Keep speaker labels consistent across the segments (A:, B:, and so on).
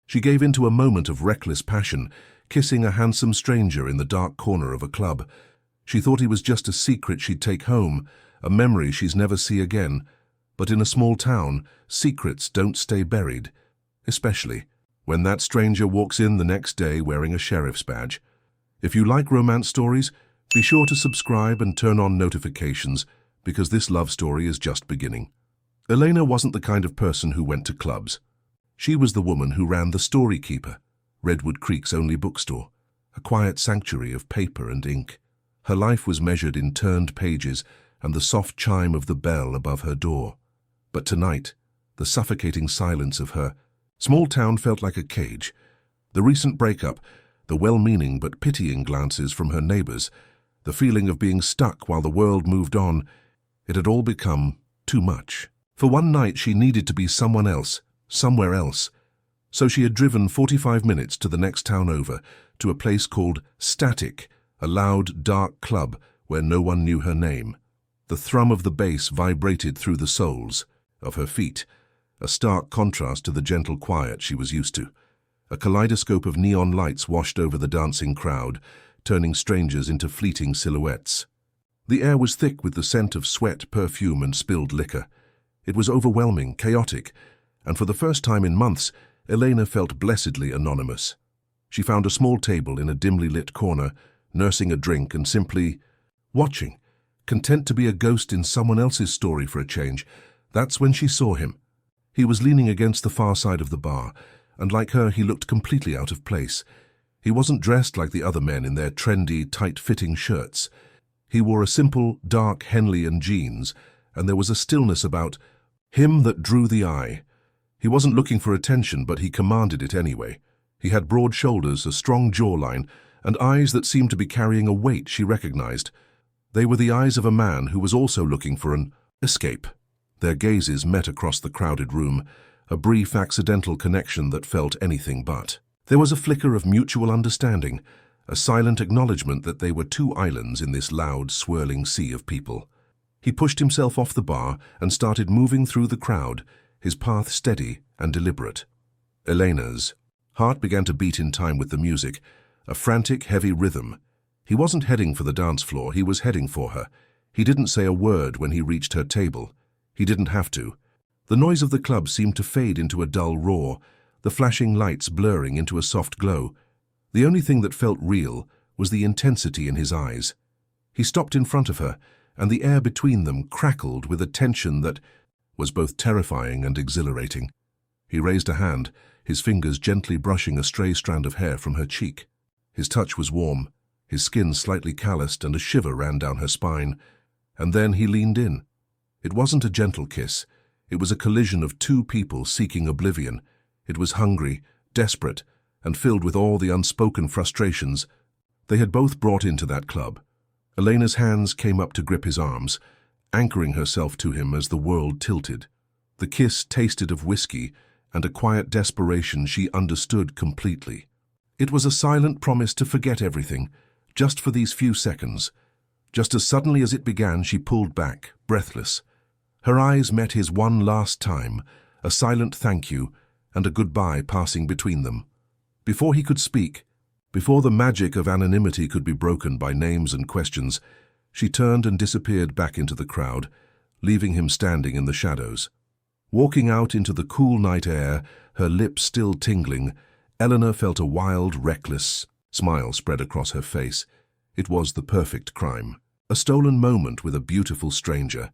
A: She gave in to a moment of reckless passion, kissing a handsome stranger in the dark corner of a club. She thought he was just a secret she'd take home, a memory she'd never see again. But in a small town, secrets don't stay buried, especially when that stranger walks in the next day wearing a sheriff's badge. If you like romance stories, be sure to subscribe and turn on notifications, because this love story is just beginning. Elena wasn't the kind of person who went to clubs. She was the woman who ran the Story Keeper, Redwood Creek's only bookstore, a quiet sanctuary of paper and ink. Her life was measured in turned pages and the soft chime of the bell above her door. But tonight, the suffocating silence of her small town felt like a cage. The recent breakup, the well-meaning but pitying glances from her neighbors, the feeling of being stuck while the world moved on, it had all become too much. For one night she needed to be someone else, somewhere else. So she had driven 45 minutes to the next town over, to a place called Static, a loud, dark club where no one knew her name. The thrum of the bass vibrated through the soles of her feet, a stark contrast to the gentle quiet she was used to. A kaleidoscope of neon lights washed over the dancing crowd, turning strangers into fleeting silhouettes. The air was thick with the scent of sweat, perfume, and spilled liquor. It was overwhelming, chaotic, and for the first time in months, Elena felt blessedly anonymous. She found a small table in a dimly lit corner, nursing a drink and simply watching, content to be a ghost in someone else's story for a change. That's when she saw him. He was leaning against the far side of the bar, and like her, he looked completely out of place. He wasn't dressed like the other men in their trendy, tight-fitting shirts. He wore a simple, dark Henleyan jeans, and there was a stillness about him that drew the eye. He wasn't looking for attention, but he commanded it anyway. He had broad shoulders, a strong jawline, and eyes that seemed to be carrying a weight she recognized. They were the eyes of a man who was also looking for an escape. Their gazes met across the crowded room, a brief accidental connection that felt anything but. There was a flicker of mutual understanding, a silent acknowledgement that they were two islands in this loud, swirling sea of people. He pushed himself off the bar and started moving through the crowd, his path steady and deliberate. Elena's heart began to beat in time with the music, a frantic, heavy rhythm. He wasn't heading for the dance floor, he was heading for her. He didn't say a word when he reached her table. He didn't have to. The noise of the club seemed to fade into a dull roar, the flashing lights blurring into a soft glow. The only thing that felt real was the intensity in his eyes. He stopped in front of her, and the air between them crackled with a tension that was both terrifying and exhilarating. He raised a hand, his fingers gently brushing a stray strand of hair from her cheek. His touch was warm, his skin slightly calloused, and a shiver ran down her spine. And then he leaned in. It wasn't a gentle kiss. It was a collision of two people seeking oblivion. It was hungry, desperate, and filled with all the unspoken frustrations they had both brought into that club. Elena's hands came up to grip his arms, anchoring herself to him as the world tilted. The kiss tasted of whiskey and a quiet desperation she understood completely. It was a silent promise to forget everything, just for these few seconds. Just as suddenly as it began, she pulled back, breathless. Her eyes met his one last time, a silent thank you and a goodbye passing between them. Before he could speak, before the magic of anonymity could be broken by names and questions, she turned and disappeared back into the crowd, leaving him standing in the shadows. Walking out into the cool night air, her lips still tingling, Eleanor felt a wild, reckless smile spread across her face. It was the perfect crime. A stolen moment with a beautiful stranger,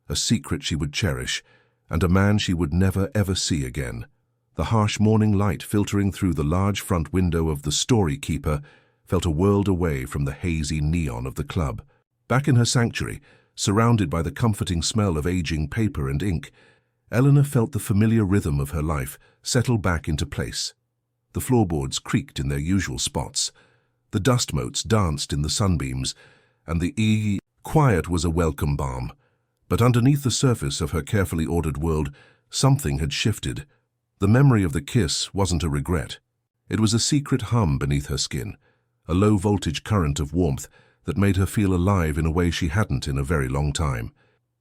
A: a secret she would cherish, and a man she would never ever see again. The harsh morning light filtering through the large front window of the Story Keeper felt a world away from the hazy neon of the club. Back in her sanctuary, surrounded by the comforting smell of aging paper and ink, Eleanor felt the familiar rhythm of her life settle back into place. The floorboards creaked in their usual spots. The dust motes danced in the sunbeams, and the quiet was a welcome balm. But underneath the surface of her carefully ordered world, something had shifted. The memory of the kiss wasn't a regret. It was a secret hum beneath her skin, a low-voltage current of warmth that made her feel alive in a way she hadn't in a very long time.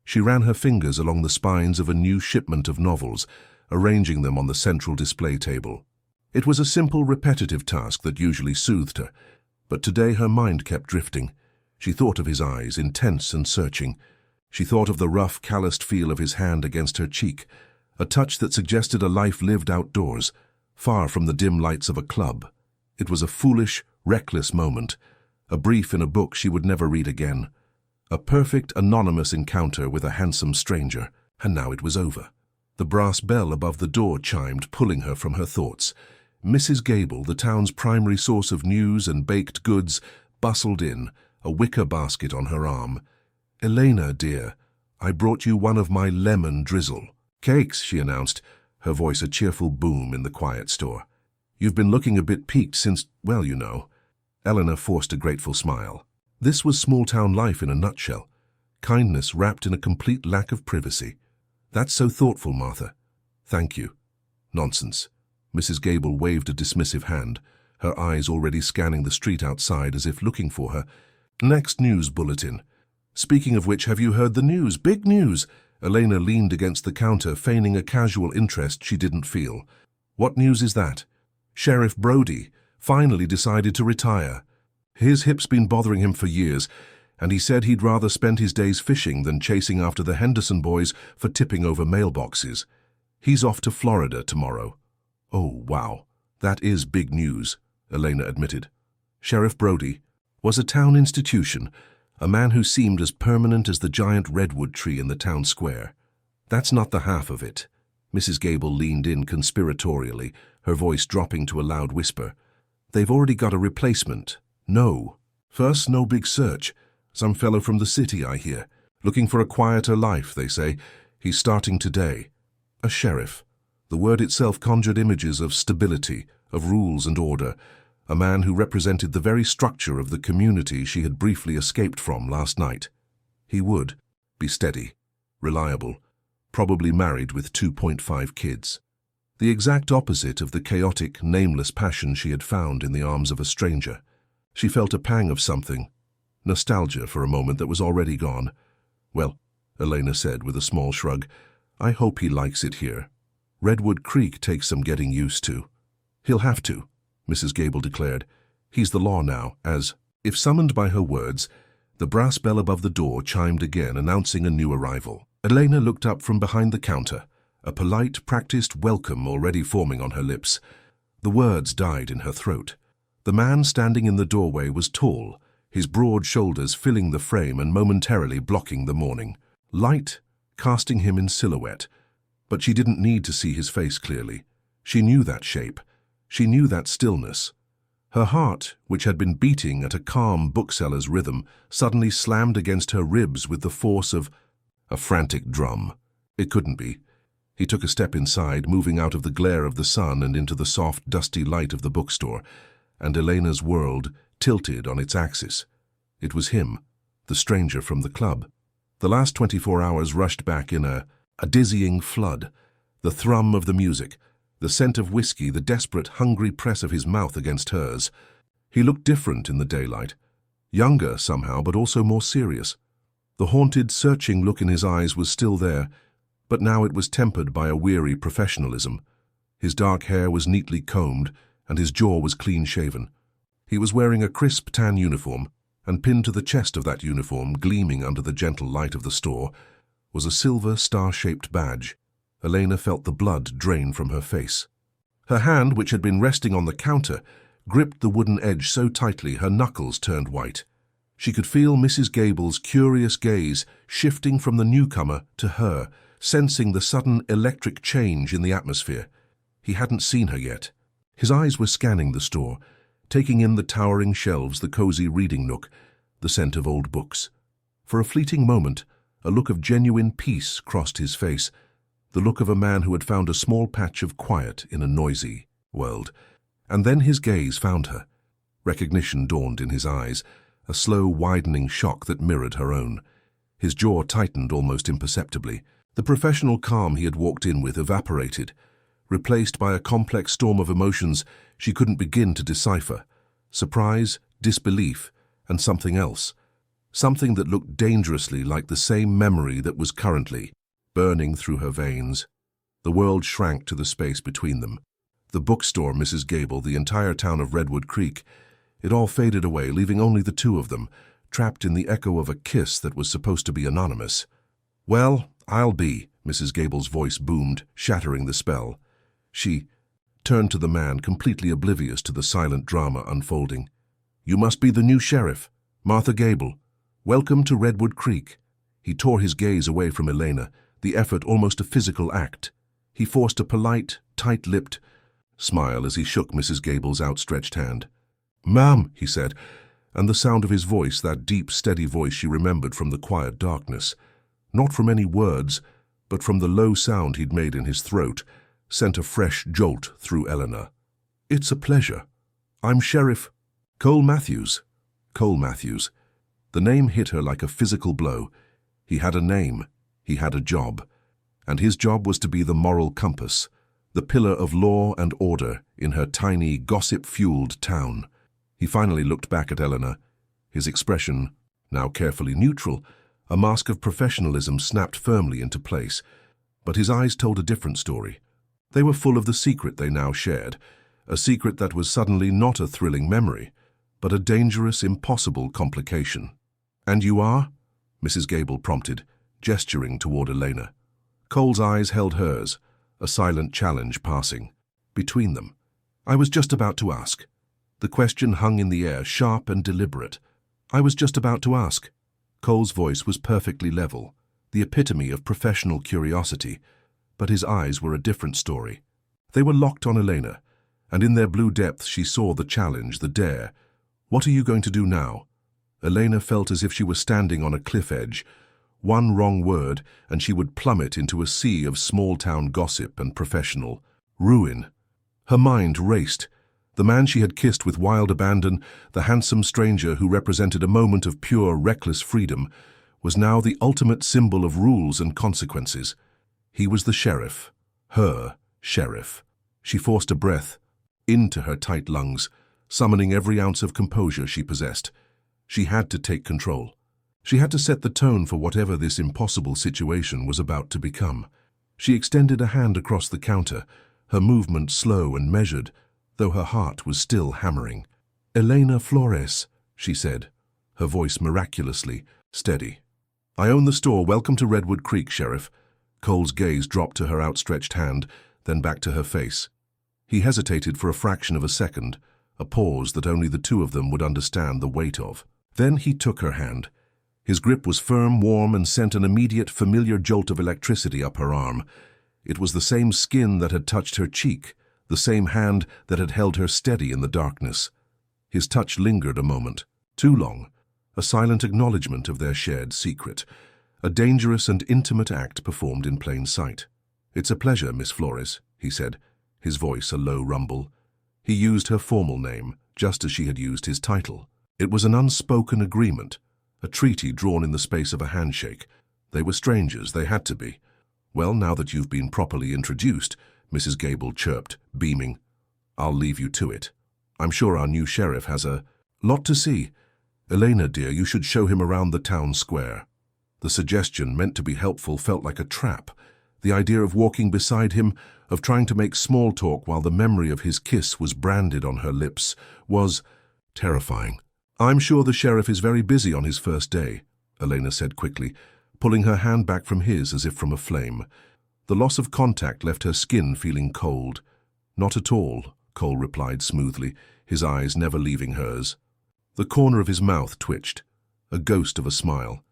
A: She ran her fingers along the spines of a new shipment of novels, arranging them on the central display table. It was a simple, repetitive task that usually soothed her, but today her mind kept drifting. She thought of his eyes, intense and searching. She thought of the rough, calloused feel of his hand against her cheek, a touch that suggested a life lived outdoors, far from the dim lights of a club. It was a foolish, reckless moment, a brief in a book she would never read again. A perfect, anonymous encounter with a handsome stranger, and now it was over. The brass bell above the door chimed, pulling her from her thoughts. Mrs. Gable, the town's primary source of news and baked goods, bustled in, a wicker basket on her arm. "Elena, dear, I brought you one of my lemon drizzle cakes," she announced, her voice a cheerful boom in the quiet store. "You've been looking a bit peaked since, well, you know." Eleanor forced a grateful smile. This was small-town life in a nutshell. Kindness wrapped in a complete lack of privacy. "That's so thoughtful, Martha." "Thank you." "Nonsense." Mrs. Gable waved a dismissive hand, her eyes already scanning the street outside as if looking for her. "Next news bulletin. Speaking of which, have you heard the news? Big news!" Elena leaned against the counter, feigning a casual interest she didn't feel. "What news is that?" "Sheriff Brody finally decided to retire. His hip's been bothering him for years, and he said he'd rather spend his days fishing than chasing after the Henderson boys for tipping over mailboxes. He's off to Florida tomorrow." "Oh, wow. That is big news," Elena admitted. Sheriff Brody was a town institution, a man who seemed as permanent as the giant redwood tree in the town square. "That's not the half of it." Mrs. Gable leaned in conspiratorially, her voice dropping to a loud whisper. "They've already got a replacement." "No. First, no big search. Some fellow from the city, I hear. Looking for a quieter life, they say. He's starting today. A sheriff." The word itself conjured images of stability, of rules and order, a man who represented the very structure of the community she had briefly escaped from last night. He would be steady, reliable, probably married with 2.5 kids. The exact opposite of the chaotic, nameless passion she had found in the arms of a stranger. She felt a pang of something, nostalgia for a moment that was already gone. "Well," Elena said with a small shrug, "I hope he likes it here. Redwood Creek takes some getting used to." "He'll have to," Mrs. Gable declared. "He's the law now," as, if summoned by her words, the brass bell above the door chimed again, announcing a new arrival. Elena looked up from behind the counter, a polite, practiced welcome already forming on her lips. The words died in her throat. The man standing in the doorway was tall, his broad shoulders filling the frame and momentarily blocking the morning light, casting him in silhouette. But she didn't need to see his face clearly. She knew that shape. She knew that stillness. Her heart, which had been beating at a calm bookseller's rhythm, suddenly slammed against her ribs with the force of a frantic drum. It couldn't be. He took a step inside, moving out of the glare of the sun and into the soft, dusty light of the bookstore, and Elena's world tilted on its axis. It was him, the stranger from the club. The last 24 hours rushed back in a dizzying flood. The thrum of the music, the scent of whiskey, the desperate, hungry press of his mouth against hers. He looked different in the daylight. Younger somehow, but also more serious. The haunted, searching look in his eyes was still there, but now it was tempered by a weary professionalism. His dark hair was neatly combed, and his jaw was clean-shaven. He was wearing a crisp tan uniform, and pinned to the chest of that uniform, gleaming under the gentle light of the store, was a silver star-shaped badge. Elena felt the blood drain from her face. Her hand, which had been resting on the counter, gripped the wooden edge so tightly her knuckles turned white. She could feel Mrs. Gable's curious gaze shifting from the newcomer to her, sensing the sudden electric change in the atmosphere. He hadn't seen her yet. His eyes were scanning the store, taking in the towering shelves, the cozy reading nook, the scent of old books. For a fleeting moment, a look of genuine peace crossed his face, the look of a man who had found a small patch of quiet in a noisy world. And then his gaze found her. Recognition dawned in his eyes, a slow, widening shock that mirrored her own. His jaw tightened almost imperceptibly. The professional calm he had walked in with evaporated, replaced by a complex storm of emotions she couldn't begin to decipher. Surprise, disbelief, and something else. Something that looked dangerously like the same memory that was currently burning through her veins. The world shrank to the space between them. The bookstore, Mrs. Gable, the entire town of Redwood Creek. It all faded away, leaving only the two of them, trapped in the echo of a kiss that was supposed to be anonymous. "Well, I'll be," Mrs. Gable's voice boomed, shattering the spell. She turned to the man, completely oblivious to the silent drama unfolding. "You must be the new sheriff, Martha Gable. Welcome to Redwood Creek." He tore his gaze away from Elena, the effort almost a physical act. He forced a polite, tight-lipped smile as he shook Mrs. Gable's outstretched hand. "Ma'am," he said, and the sound of his voice, that deep, steady voice she remembered from the quiet darkness, not from any words, but from the low sound he'd made in his throat, sent a fresh jolt through Eleanor. "It's a pleasure. I'm Sheriff Cole Matthews." Cole Matthews. The name hit her like a physical blow. He had a name. He had a job. And his job was to be the moral compass, the pillar of law and order in her tiny, gossip-fueled town. He finally looked back at Eleanor, his expression, now carefully neutral, a mask of professionalism snapped firmly into place. But his eyes told a different story. They were full of the secret they now shared, a secret that was suddenly not a thrilling memory, but a dangerous, impossible complication. "And you are?" Mrs. Gable prompted, gesturing toward Elena. Cole's eyes held hers, a silent challenge passing between them. "I was just about to ask." The question hung in the air, sharp and deliberate. "I was just about to ask." Cole's voice was perfectly level, the epitome of professional curiosity, but his eyes were a different story. They were locked on Elena, and in their blue depths she saw the challenge, the dare. "What are you going to do now?" Elena felt as if she was standing on a cliff edge. One wrong word, and she would plummet into a sea of small-town gossip and professional ruin. Her mind raced. The man she had kissed with wild abandon, the handsome stranger who represented a moment of pure, reckless freedom, was now the ultimate symbol of rules and consequences. He was the sheriff, her sheriff. She forced a breath into her tight lungs, summoning every ounce of composure she possessed. She had to take control. She had to set the tone for whatever this impossible situation was about to become. She extended a hand across the counter, her movement slow and measured, though her heart was still hammering. "Elena Flores," she said, her voice miraculously steady. "I own the store. Welcome to Redwood Creek, Sheriff." Cole's gaze dropped to her outstretched hand, then back to her face. He hesitated for a fraction of a second, a pause that only the two of them would understand the weight of. Then he took her hand. His grip was firm, warm, and sent an immediate, familiar jolt of electricity up her arm. It was the same skin that had touched her cheek, the same hand that had held her steady in the darkness. His touch lingered a moment, too long, a silent acknowledgement of their shared secret, a dangerous and intimate act performed in plain sight. "It's a pleasure, Miss Flores," he said, his voice a low rumble. He used her formal name, just as she had used his title. It was an unspoken agreement, a treaty drawn in the space of a handshake. They were strangers, they had to be. "Well, now that you've been properly introduced," Mrs. Gable chirped, beaming, "I'll leave you to it. I'm sure our new sheriff has a lot to see. Elena, dear, you should show him around the town square." The suggestion, meant to be helpful, felt like a trap. The idea of walking beside him, of trying to make small talk while the memory of his kiss was branded on her lips, was terrifying. "I'm sure the sheriff is very busy on his first day," Elena said quickly, pulling her hand back from his as if from a flame. The loss of contact left her skin feeling cold. "Not at all," Cole replied smoothly, his eyes never leaving hers. The corner of his mouth twitched, a ghost of a smile.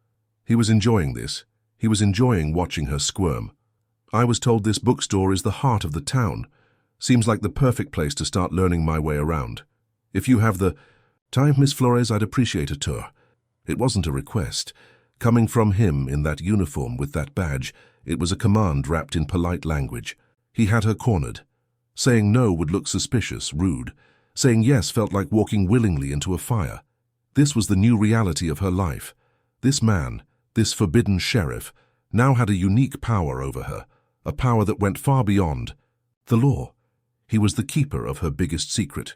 A: He was enjoying this. He was enjoying watching her squirm. "I was told this bookstore is the heart of the town. Seems like the perfect place to start learning my way around. If you have the time, Miss Flores, I'd appreciate a tour." It wasn't a request. Coming from him in that uniform with that badge, it was a command wrapped in polite language. He had her cornered. Saying no would look suspicious, rude. Saying yes felt like walking willingly into a fire. This was the new reality of her life. This man, this forbidden sheriff, now had a unique power over her, a power that went far beyond the law. He was the keeper of her biggest secret.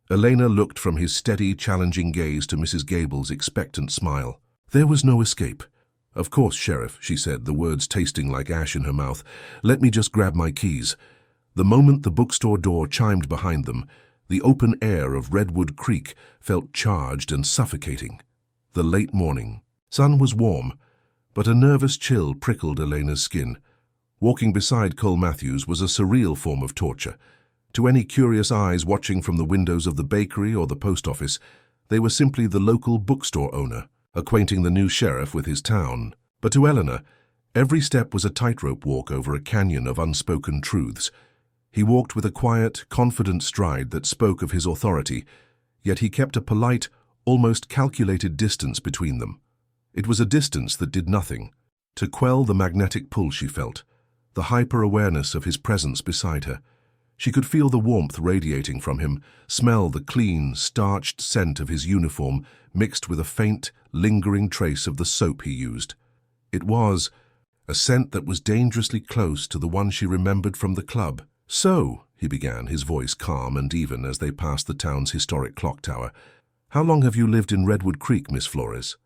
A: Elena looked from his steady, challenging gaze to Mrs. Gable's expectant smile. There was no escape. "Of course, Sheriff," she said, the words tasting like ash in her mouth. "Let me just grab my keys." The moment the bookstore door chimed behind them, the open air of Redwood Creek felt charged and suffocating. The late morning sun was warm, but a nervous chill prickled Elena's skin. Walking beside Cole Matthews was a surreal form of torture. To any curious eyes watching from the windows of the bakery or the post office, they were simply the local bookstore owner, acquainting the new sheriff with his town. But to Eleanor, every step was a tightrope walk over a canyon of unspoken truths. He walked with a quiet, confident stride that spoke of his authority, yet he kept a polite, almost calculated distance between them. It was a distance that did nothing to quell the magnetic pull she felt, the hyper-awareness of his presence beside her. She could feel the warmth radiating from him, smell the clean, starched scent of his uniform mixed with a faint, lingering trace of the soap he used. It was a scent that was dangerously close to the one she remembered from the club. "So," he began, his voice calm and even as they passed the town's historic clock tower, "how long have you lived in Redwood Creek, Miss Flores?"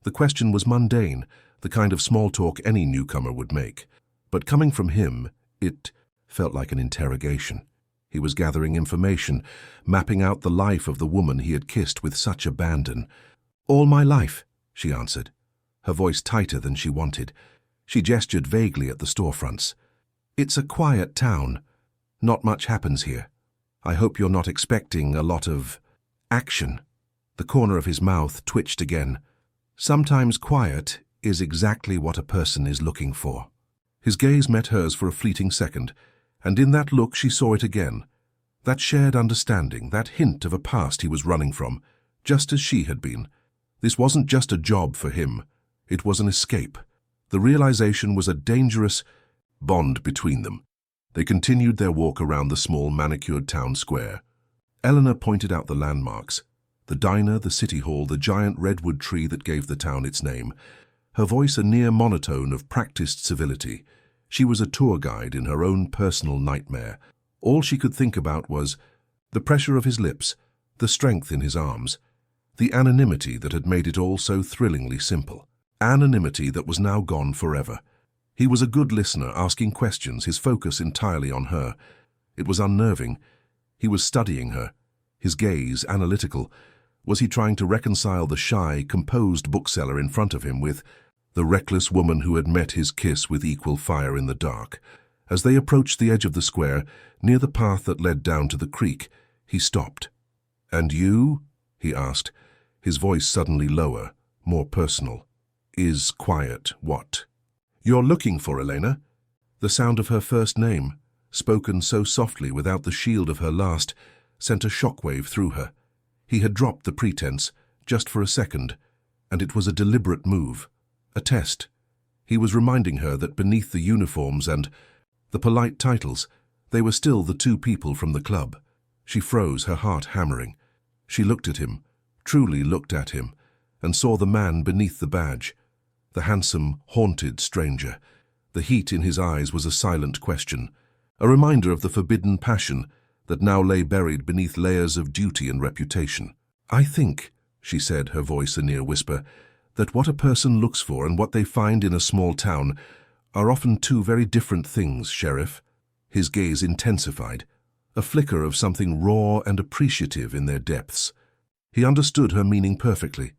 A: The question was mundane, the kind of small talk any newcomer would make. But coming from him, it felt like an interrogation. He was gathering information, mapping out the life of the woman he had kissed with such abandon. "All my life," she answered, her voice tighter than she wanted. She gestured vaguely at the storefronts. "It's a quiet town. Not much happens here. I hope you're not expecting a lot of action." The corner of his mouth twitched again. "Sometimes quiet is exactly what a person is looking for." His gaze met hers for a fleeting second, and in that look she saw it again. That shared understanding, that hint of a past he was running from, just as she had been. This wasn't just a job for him. It was an escape. The realization was a dangerous bond between them. They continued their walk around the small, manicured town square. Eleanor pointed out the landmarks, the diner, the city hall, the giant redwood tree that gave the town its name, her voice a near monotone of practiced civility. She was a tour guide in her own personal nightmare. All she could think about was the pressure of his lips, the strength in his arms, the anonymity that had made it all so thrillingly simple. Anonymity that was now gone forever. He was a good listener, asking questions, his focus entirely on her. It was unnerving. He was studying her, his gaze analytical. Was he trying to reconcile the shy, composed bookseller in front of him with the reckless woman who had met his kiss with equal fire in the dark? As they approached the edge of the square, near the path that led down to the creek, he stopped. "And you?" he asked, his voice suddenly lower, more personal. "Is quiet what you're looking for, Elena?" The sound of her first name, spoken so softly without the shield of her last, sent a shockwave through her. He had dropped the pretense, just for a second, and it was a deliberate move, a test. He was reminding her that beneath the uniforms and the polite titles, they were still the two people from the club. She froze, her heart hammering. She looked at him, truly looked at him, and saw the man beneath the badge, the handsome, haunted stranger. The heat in his eyes was a silent question, a reminder of the forbidden passion that now lay buried beneath layers of duty and reputation. "I think," she said, her voice a near whisper, "that what a person looks for and what they find in a small town are often two very different things, Sheriff." His gaze intensified, a flicker of something raw and appreciative in their depths. He understood her meaning perfectly.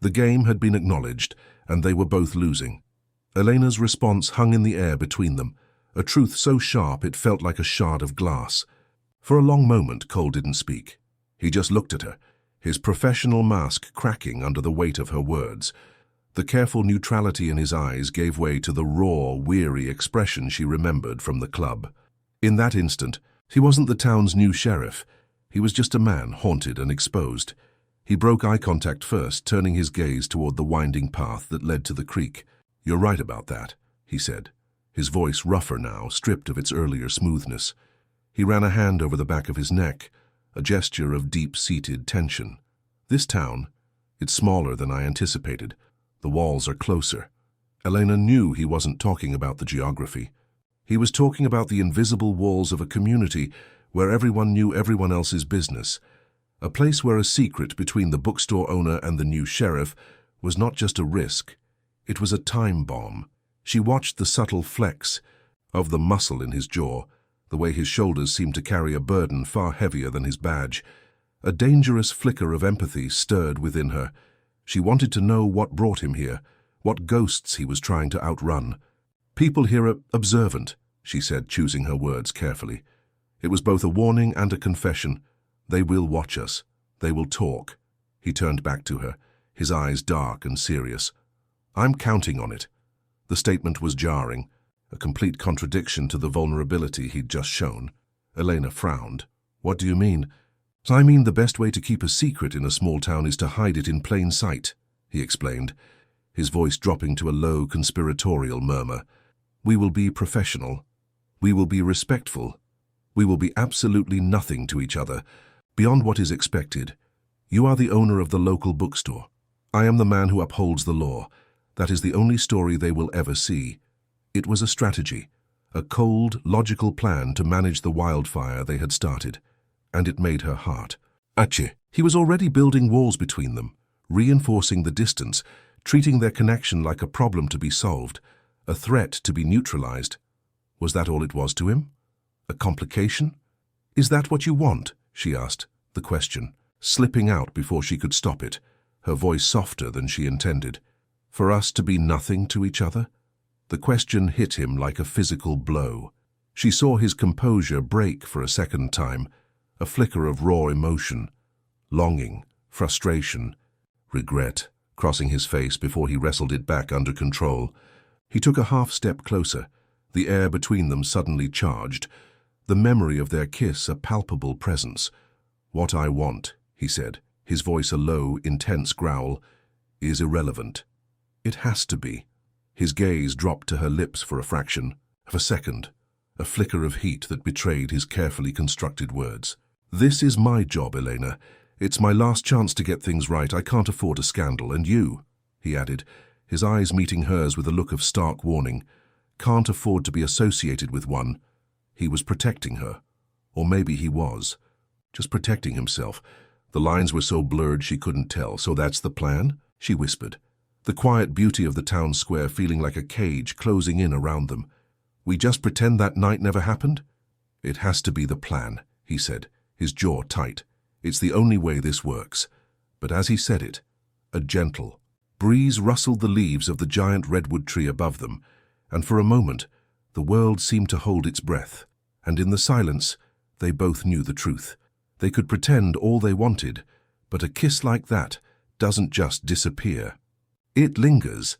A: The game had been acknowledged, and they were both losing. Elena's response hung in the air between them, a truth so sharp it felt like a shard of glass. For a long moment, Cole didn't speak. He just looked at her, his professional mask cracking under the weight of her words. The careful neutrality in his eyes gave way to the raw, weary expression she remembered from the club. In that instant, he wasn't the town's new sheriff. He was just a man, haunted and exposed. He broke eye contact first, turning his gaze toward the winding path that led to the creek. "You're right about that," he said, his voice rougher now, stripped of its earlier smoothness. He ran a hand over the back of his neck, a gesture of deep-seated tension. "This town, it's smaller than I anticipated. The walls are closer." Elena knew he wasn't talking about the geography. He was talking about the invisible walls of a community where everyone knew everyone else's business. A place where a secret between the bookstore owner and the new sheriff was not just a risk, it was a time bomb. She watched the subtle flex of the muscle in his jaw, the way his shoulders seemed to carry a burden far heavier than his badge. A dangerous flicker of empathy stirred within her. She wanted to know what brought him here, what ghosts he was trying to outrun. "People here are observant," she said, choosing her words carefully. It was both a warning and a confession. "They will watch us. They will talk." He turned back to her, his eyes dark and serious. "I'm counting on it." The statement was jarring, a complete contradiction to the vulnerability he'd just shown. Elena frowned. "What do you mean?" "I mean the best way to keep a secret in a small town is to hide it in plain sight," he explained, his voice dropping to a low, conspiratorial murmur. "We will be professional. We will be respectful. We will be absolutely nothing to each other, beyond what is expected. You are the owner of the local bookstore. I am the man who upholds the law. That is the only story they will ever see." It was a strategy, a cold, logical plan to manage the wildfire they had started, and it made her heart. Achoo! He was already building walls between them, reinforcing the distance, treating their connection like a problem to be solved, a threat to be neutralized. Was that all it was to him? A complication? "Is that what you want?" she asked, the question slipping out before she could stop it, her voice softer than she intended. "For us to be nothing to each other?" The question hit him like a physical blow. She saw his composure break for a second time, a flicker of raw emotion, longing, frustration, regret, crossing his face before he wrestled it back under control. He took a half-step closer, the air between them suddenly charged, the memory of their kiss a palpable presence. "What I want," he said, his voice a low, intense growl, "is irrelevant. It has to be." His gaze dropped to her lips for a fraction of a second, a flicker of heat that betrayed his carefully constructed words. "This is my job, Elena. It's my last chance to get things right. I can't afford a scandal. And you," he added, his eyes meeting hers with a look of stark warning, "can't afford to be associated with one." He was protecting her. Or maybe he was. Just protecting himself. The lines were so blurred she couldn't tell. "So that's the plan?" she whispered, the quiet beauty of the town square feeling like a cage closing in around them. "We just pretend that night never happened?" "It has to be the plan," he said, his jaw tight. "It's the only way this works." But as he said it, a gentle breeze rustled the leaves of the giant redwood tree above them, and for a moment the world seemed to hold its breath. And in the silence, they both knew the truth. They could pretend all they wanted, but a kiss like that doesn't just disappear. It lingers.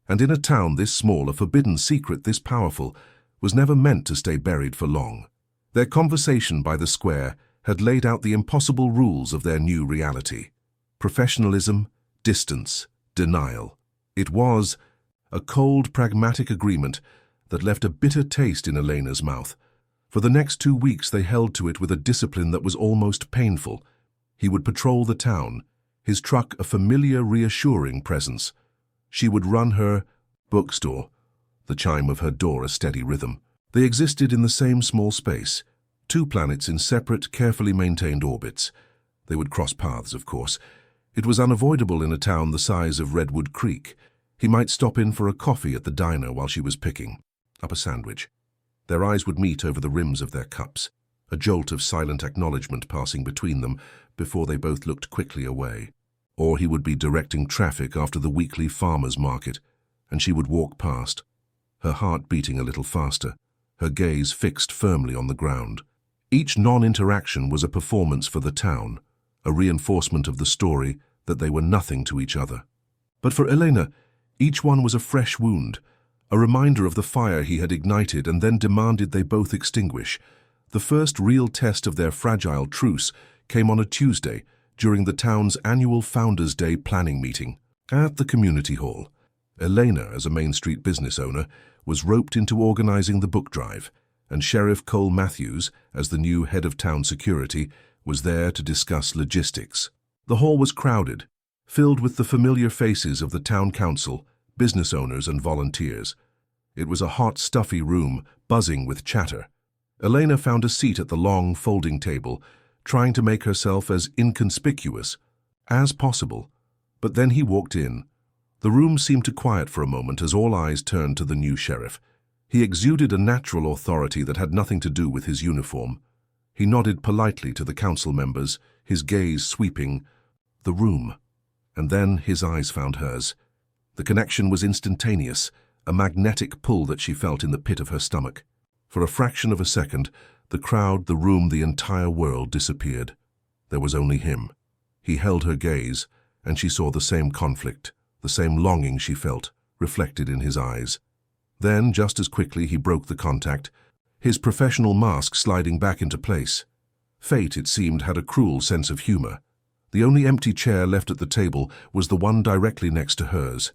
A: And in a town this small, a forbidden secret this powerful was never meant to stay buried for long. Their conversation by the square had laid out the impossible rules of their new reality. Professionalism, distance, denial. It was a cold, pragmatic agreement that left a bitter taste in Elena's mouth. For the next 2 weeks they held to it with a discipline that was almost painful. He would patrol the town, his truck a familiar, reassuring presence. She would run her bookstore, the chime of her door a steady rhythm. They existed in the same small space, 2 planets in separate, carefully maintained orbits. They would cross paths, of course. It was unavoidable in a town the size of Redwood Creek. He might stop in for a coffee at the diner while she was picking up a sandwich. Their eyes would meet over the rims of their cups, a jolt of silent acknowledgement passing between them before they both looked quickly away. Or he would be directing traffic after the weekly farmer's market, and she would walk past, her heart beating a little faster, her gaze fixed firmly on the ground. Each non-interaction was a performance for the town, a reinforcement of the story that they were nothing to each other. But for Elena, each one was a fresh wound, a reminder of the fire he had ignited and then demanded they both extinguish. The first real test of their fragile truce came on a Tuesday during the town's annual Founders' Day planning meeting. At the community hall, Elena, as a Main Street business owner, was roped into organizing the book drive, and Sheriff Cole Matthews, as the new head of town security, was there to discuss logistics. The hall was crowded, filled with the familiar faces of the town council, business owners and volunteers. It was a hot, stuffy room, buzzing with chatter. Elena found a seat at the long, folding table, trying to make herself as inconspicuous as possible. But then he walked in. The room seemed to quiet for a moment as all eyes turned to the new sheriff. He exuded a natural authority that had nothing to do with his uniform. He nodded politely to the council members, his gaze sweeping the room. And then his eyes found hers. The connection was instantaneous, a magnetic pull that she felt in the pit of her stomach. For a fraction of a second, the crowd, the room, the entire world disappeared. There was only him. He held her gaze, and she saw the same conflict, the same longing she felt, reflected in his eyes. Then, just as quickly, he broke the contact, his professional mask sliding back into place. Fate, it seemed, had a cruel sense of humor. The only empty chair left at the table was the one directly next to hers.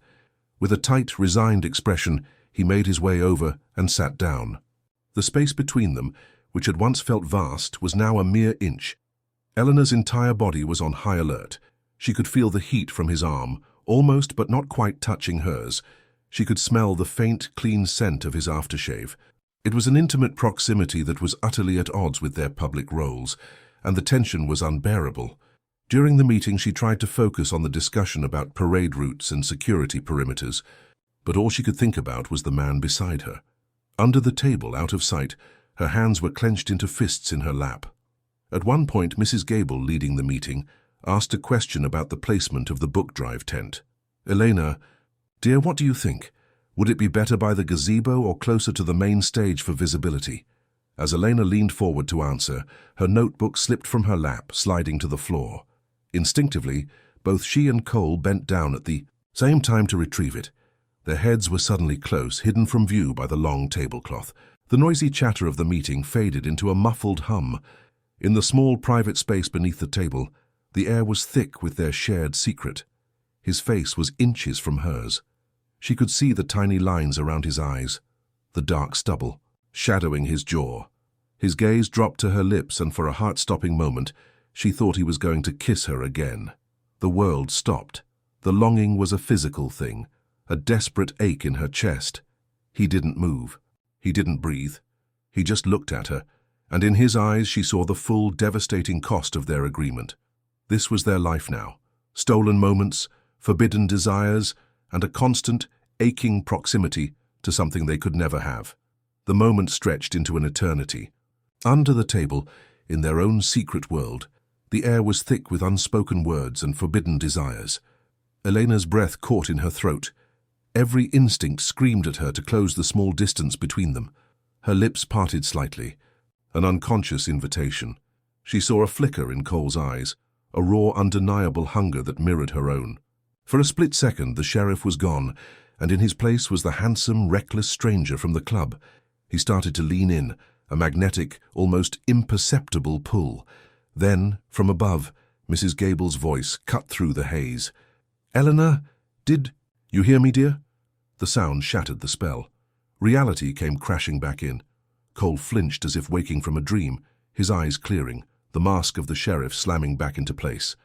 A: With a tight, resigned expression, he made his way over and sat down. The space between them, which had once felt vast, was now a mere inch. Eleanor's entire body was on high alert. She could feel the heat from his arm, almost but not quite touching hers. She could smell the faint, clean scent of his aftershave. It was an intimate proximity that was utterly at odds with their public roles, and the tension was unbearable. During the meeting, she tried to focus on the discussion about parade routes and security perimeters, but all she could think about was the man beside her. Under the table, out of sight, her hands were clenched into fists in her lap. At one point, Mrs. Gable, leading the meeting, asked a question about the placement of the book drive tent. "Elena, dear, what do you think? Would it be better by the gazebo or closer to the main stage for visibility?" As Elena leaned forward to answer, her notebook slipped from her lap, sliding to the floor. Instinctively, both she and Cole bent down at the same time to retrieve it. Their heads were suddenly close, hidden from view by the long tablecloth. The noisy chatter of the meeting faded into a muffled hum. In the small private space beneath the table, the air was thick with their shared secret. His face was inches from hers. She could see the tiny lines around his eyes, the dark stubble, shadowing his jaw. His gaze dropped to her lips, and for a heart-stopping moment, she thought he was going to kiss her again. The world stopped. The longing was a physical thing, a desperate ache in her chest. He didn't move. He didn't breathe. He just looked at her, and in his eyes she saw the full, devastating cost of their agreement. This was their life now. Stolen moments, forbidden desires, and a constant, aching proximity to something they could never have. The moment stretched into an eternity. Under the table, in their own secret world, the air was thick with unspoken words and forbidden desires. Elena's breath caught in her throat. Every instinct screamed at her to close the small distance between them. Her lips parted slightly, an unconscious invitation. She saw a flicker in Cole's eyes, a raw, undeniable hunger that mirrored her own. For a split second, the sheriff was gone, and in his place was the handsome, reckless stranger from the club. He started to lean in, a magnetic, almost imperceptible pull. Then, from above, Mrs. Gable's voice cut through the haze. "Eleanor, did you hear me, dear?" The sound shattered the spell. Reality came crashing back in. Cole flinched as if waking from a dream, his eyes clearing, the mask of the sheriff slamming back into place.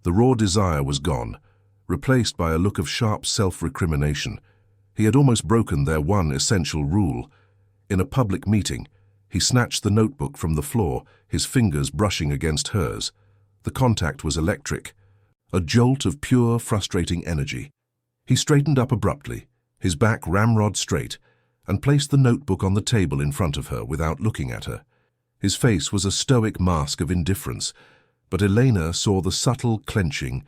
A: The raw desire was gone, replaced by a look of sharp self-recrimination. He had almost broken their one essential rule. In a public meeting, he snatched the notebook from the floor, his fingers brushing against hers. The contact was electric, a jolt of pure, frustrating energy. He straightened up abruptly, his back ramrod straight, and placed the notebook on the table in front of her without looking at her. His face was a stoic mask of indifference, but Elena saw the subtle clenching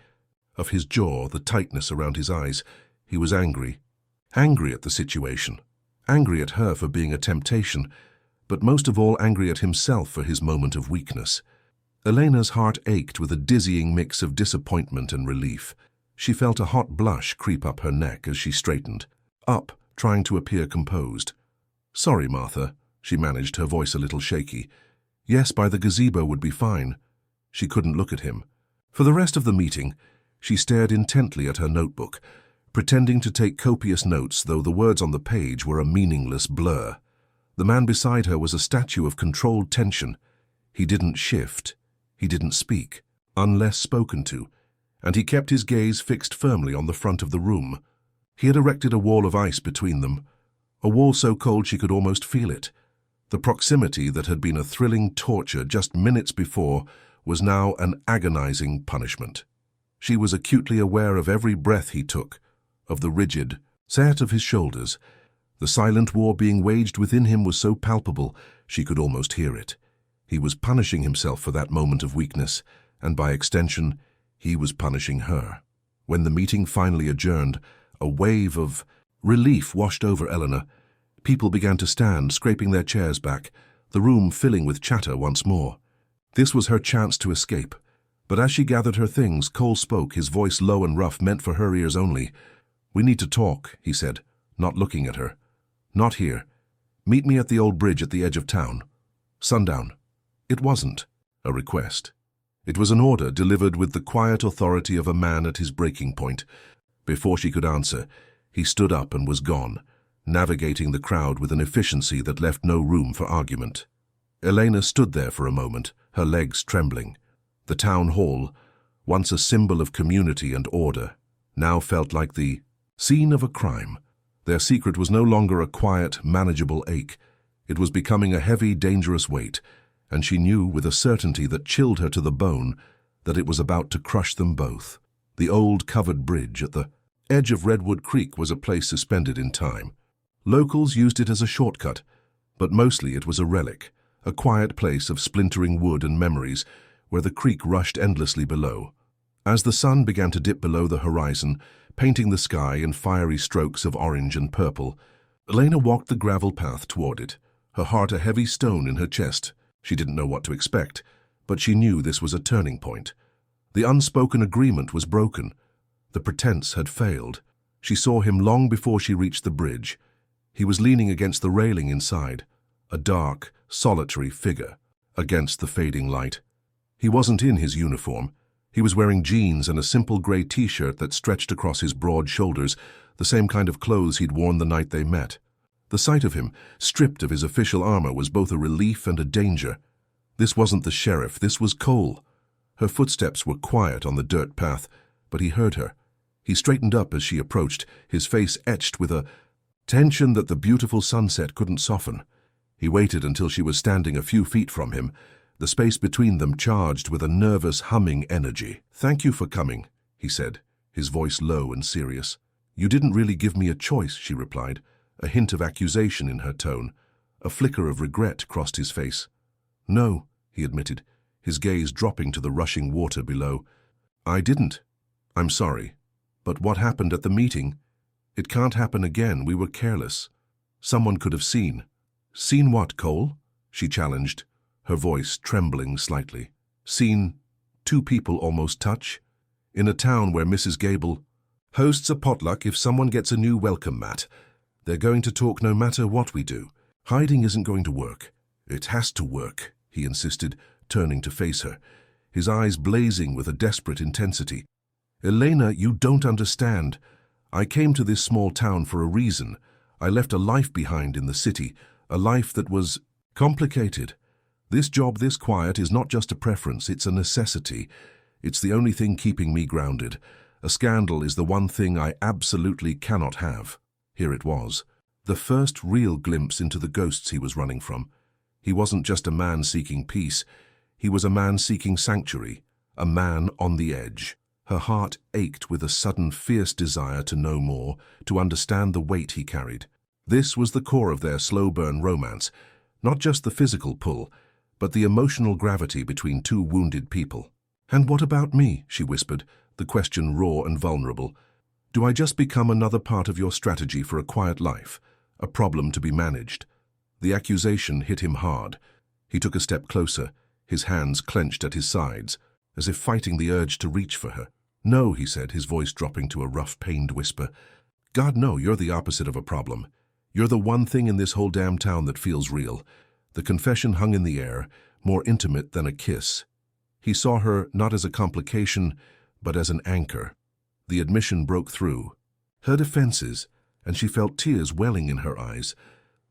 A: of his jaw, the tightness around his eyes. He was angry. Angry at the situation. Angry at her for being a temptation, but most of all angry at himself for his moment of weakness. Elena's heart ached with a dizzying mix of disappointment and relief. She felt a hot blush creep up her neck as she straightened, up, trying to appear composed. "Sorry, Martha," she managed, her voice a little shaky. "Yes, by the gazebo would be fine." She couldn't look at him. For the rest of the meeting, she stared intently at her notebook, pretending to take copious notes, though the words on the page were a meaningless blur. The man beside her was a statue of controlled tension. He didn't shift. He didn't speak, unless spoken to, and he kept his gaze fixed firmly on the front of the room. He had erected a wall of ice between them, a wall so cold she could almost feel it. The proximity that had been a thrilling torture just minutes before was now an agonizing punishment. She was acutely aware of every breath he took, of the rigid set of his shoulders, The silent war being waged within him was so palpable she could almost hear it. He was punishing himself for that moment of weakness, and by extension, he was punishing her. When the meeting finally adjourned, a wave of relief washed over Eleanor. People began to stand, scraping their chairs back, the room filling with chatter once more. This was her chance to escape. But as she gathered her things, Cole spoke, his voice low and rough, meant for her ears only. "We need to talk," he said, not looking at her. "Not here. Meet me at the old bridge at the edge of town. Sundown." It wasn't a request. It was an order delivered with the quiet authority of a man at his breaking point. Before she could answer, he stood up and was gone, navigating the crowd with an efficiency that left no room for argument. Elena stood there for a moment, her legs trembling. The town hall, once a symbol of community and order, now felt like the scene of a crime. Their secret was no longer a quiet, manageable ache. It was becoming a heavy, dangerous weight, and she knew with a certainty that chilled her to the bone that it was about to crush them both. The old covered bridge at the edge of Redwood Creek was a place suspended in time. Locals used it as a shortcut, but mostly it was a relic, a quiet place of splintering wood and memories where the creek rushed endlessly below. As the sun began to dip below the horizon, painting the sky in fiery strokes of orange and purple, Elena walked the gravel path toward it, her heart a heavy stone in her chest. She didn't know what to expect, but she knew this was a turning point. The unspoken agreement was broken. The pretense had failed. She saw him long before she reached the bridge. He was leaning against the railing inside, a dark, solitary figure against the fading light. He wasn't in his uniform. He was wearing jeans and a simple gray t-shirt that stretched across his broad shoulders, the same kind of clothes he'd worn the night they met. The sight of him, stripped of his official armor, was both a relief and a danger. This wasn't the sheriff, this was Cole. Her footsteps were quiet on the dirt path, but he heard her. He straightened up as she approached, his face etched with a tension that the beautiful sunset couldn't soften. He waited until she was standing a few feet from him, the space between them charged with a nervous, humming energy. "Thank you for coming," he said, his voice low and serious. "You didn't really give me a choice," she replied, a hint of accusation in her tone. A flicker of regret crossed his face. "No," he admitted, his gaze dropping to the rushing water below. "I didn't. I'm sorry. But what happened at the meeting? It can't happen again. We were careless. Someone could have seen." "Seen what, Cole?" she challenged, her voice trembling slightly. "Seen two people almost touch? In a town where Mrs. Gable hosts a potluck if someone gets a new welcome mat. They're going to talk no matter what we do. Hiding isn't going to work." "It has to work," he insisted, turning to face her, his eyes blazing with a desperate intensity. "Elena, you don't understand. I came to this small town for a reason. I left a life behind in the city, a life that was complicated. This job, this quiet, is not just a preference, it's a necessity. It's the only thing keeping me grounded. A scandal is the one thing I absolutely cannot have." Here it was, the first real glimpse into the ghosts he was running from. He wasn't just a man seeking peace, he was a man seeking sanctuary, a man on the edge. Her heart ached with a sudden fierce desire to know more, to understand the weight he carried. This was the core of their slow-burn romance, not just the physical pull, but the emotional gravity between two wounded people. "And what about me?" she whispered, the question raw and vulnerable. "Do I just become another part of your strategy for a quiet life, a problem to be managed?" The accusation hit him hard. He took a step closer, his hands clenched at his sides, as if fighting the urge to reach for her. "No," he said, his voice dropping to a rough, pained whisper. "God, no, you're the opposite of a problem. You're the one thing in this whole damn town that feels real." The confession hung in the air, more intimate than a kiss. He saw her not as a complication, but as an anchor. The admission broke through. Her defenses, and she felt tears welling in her eyes.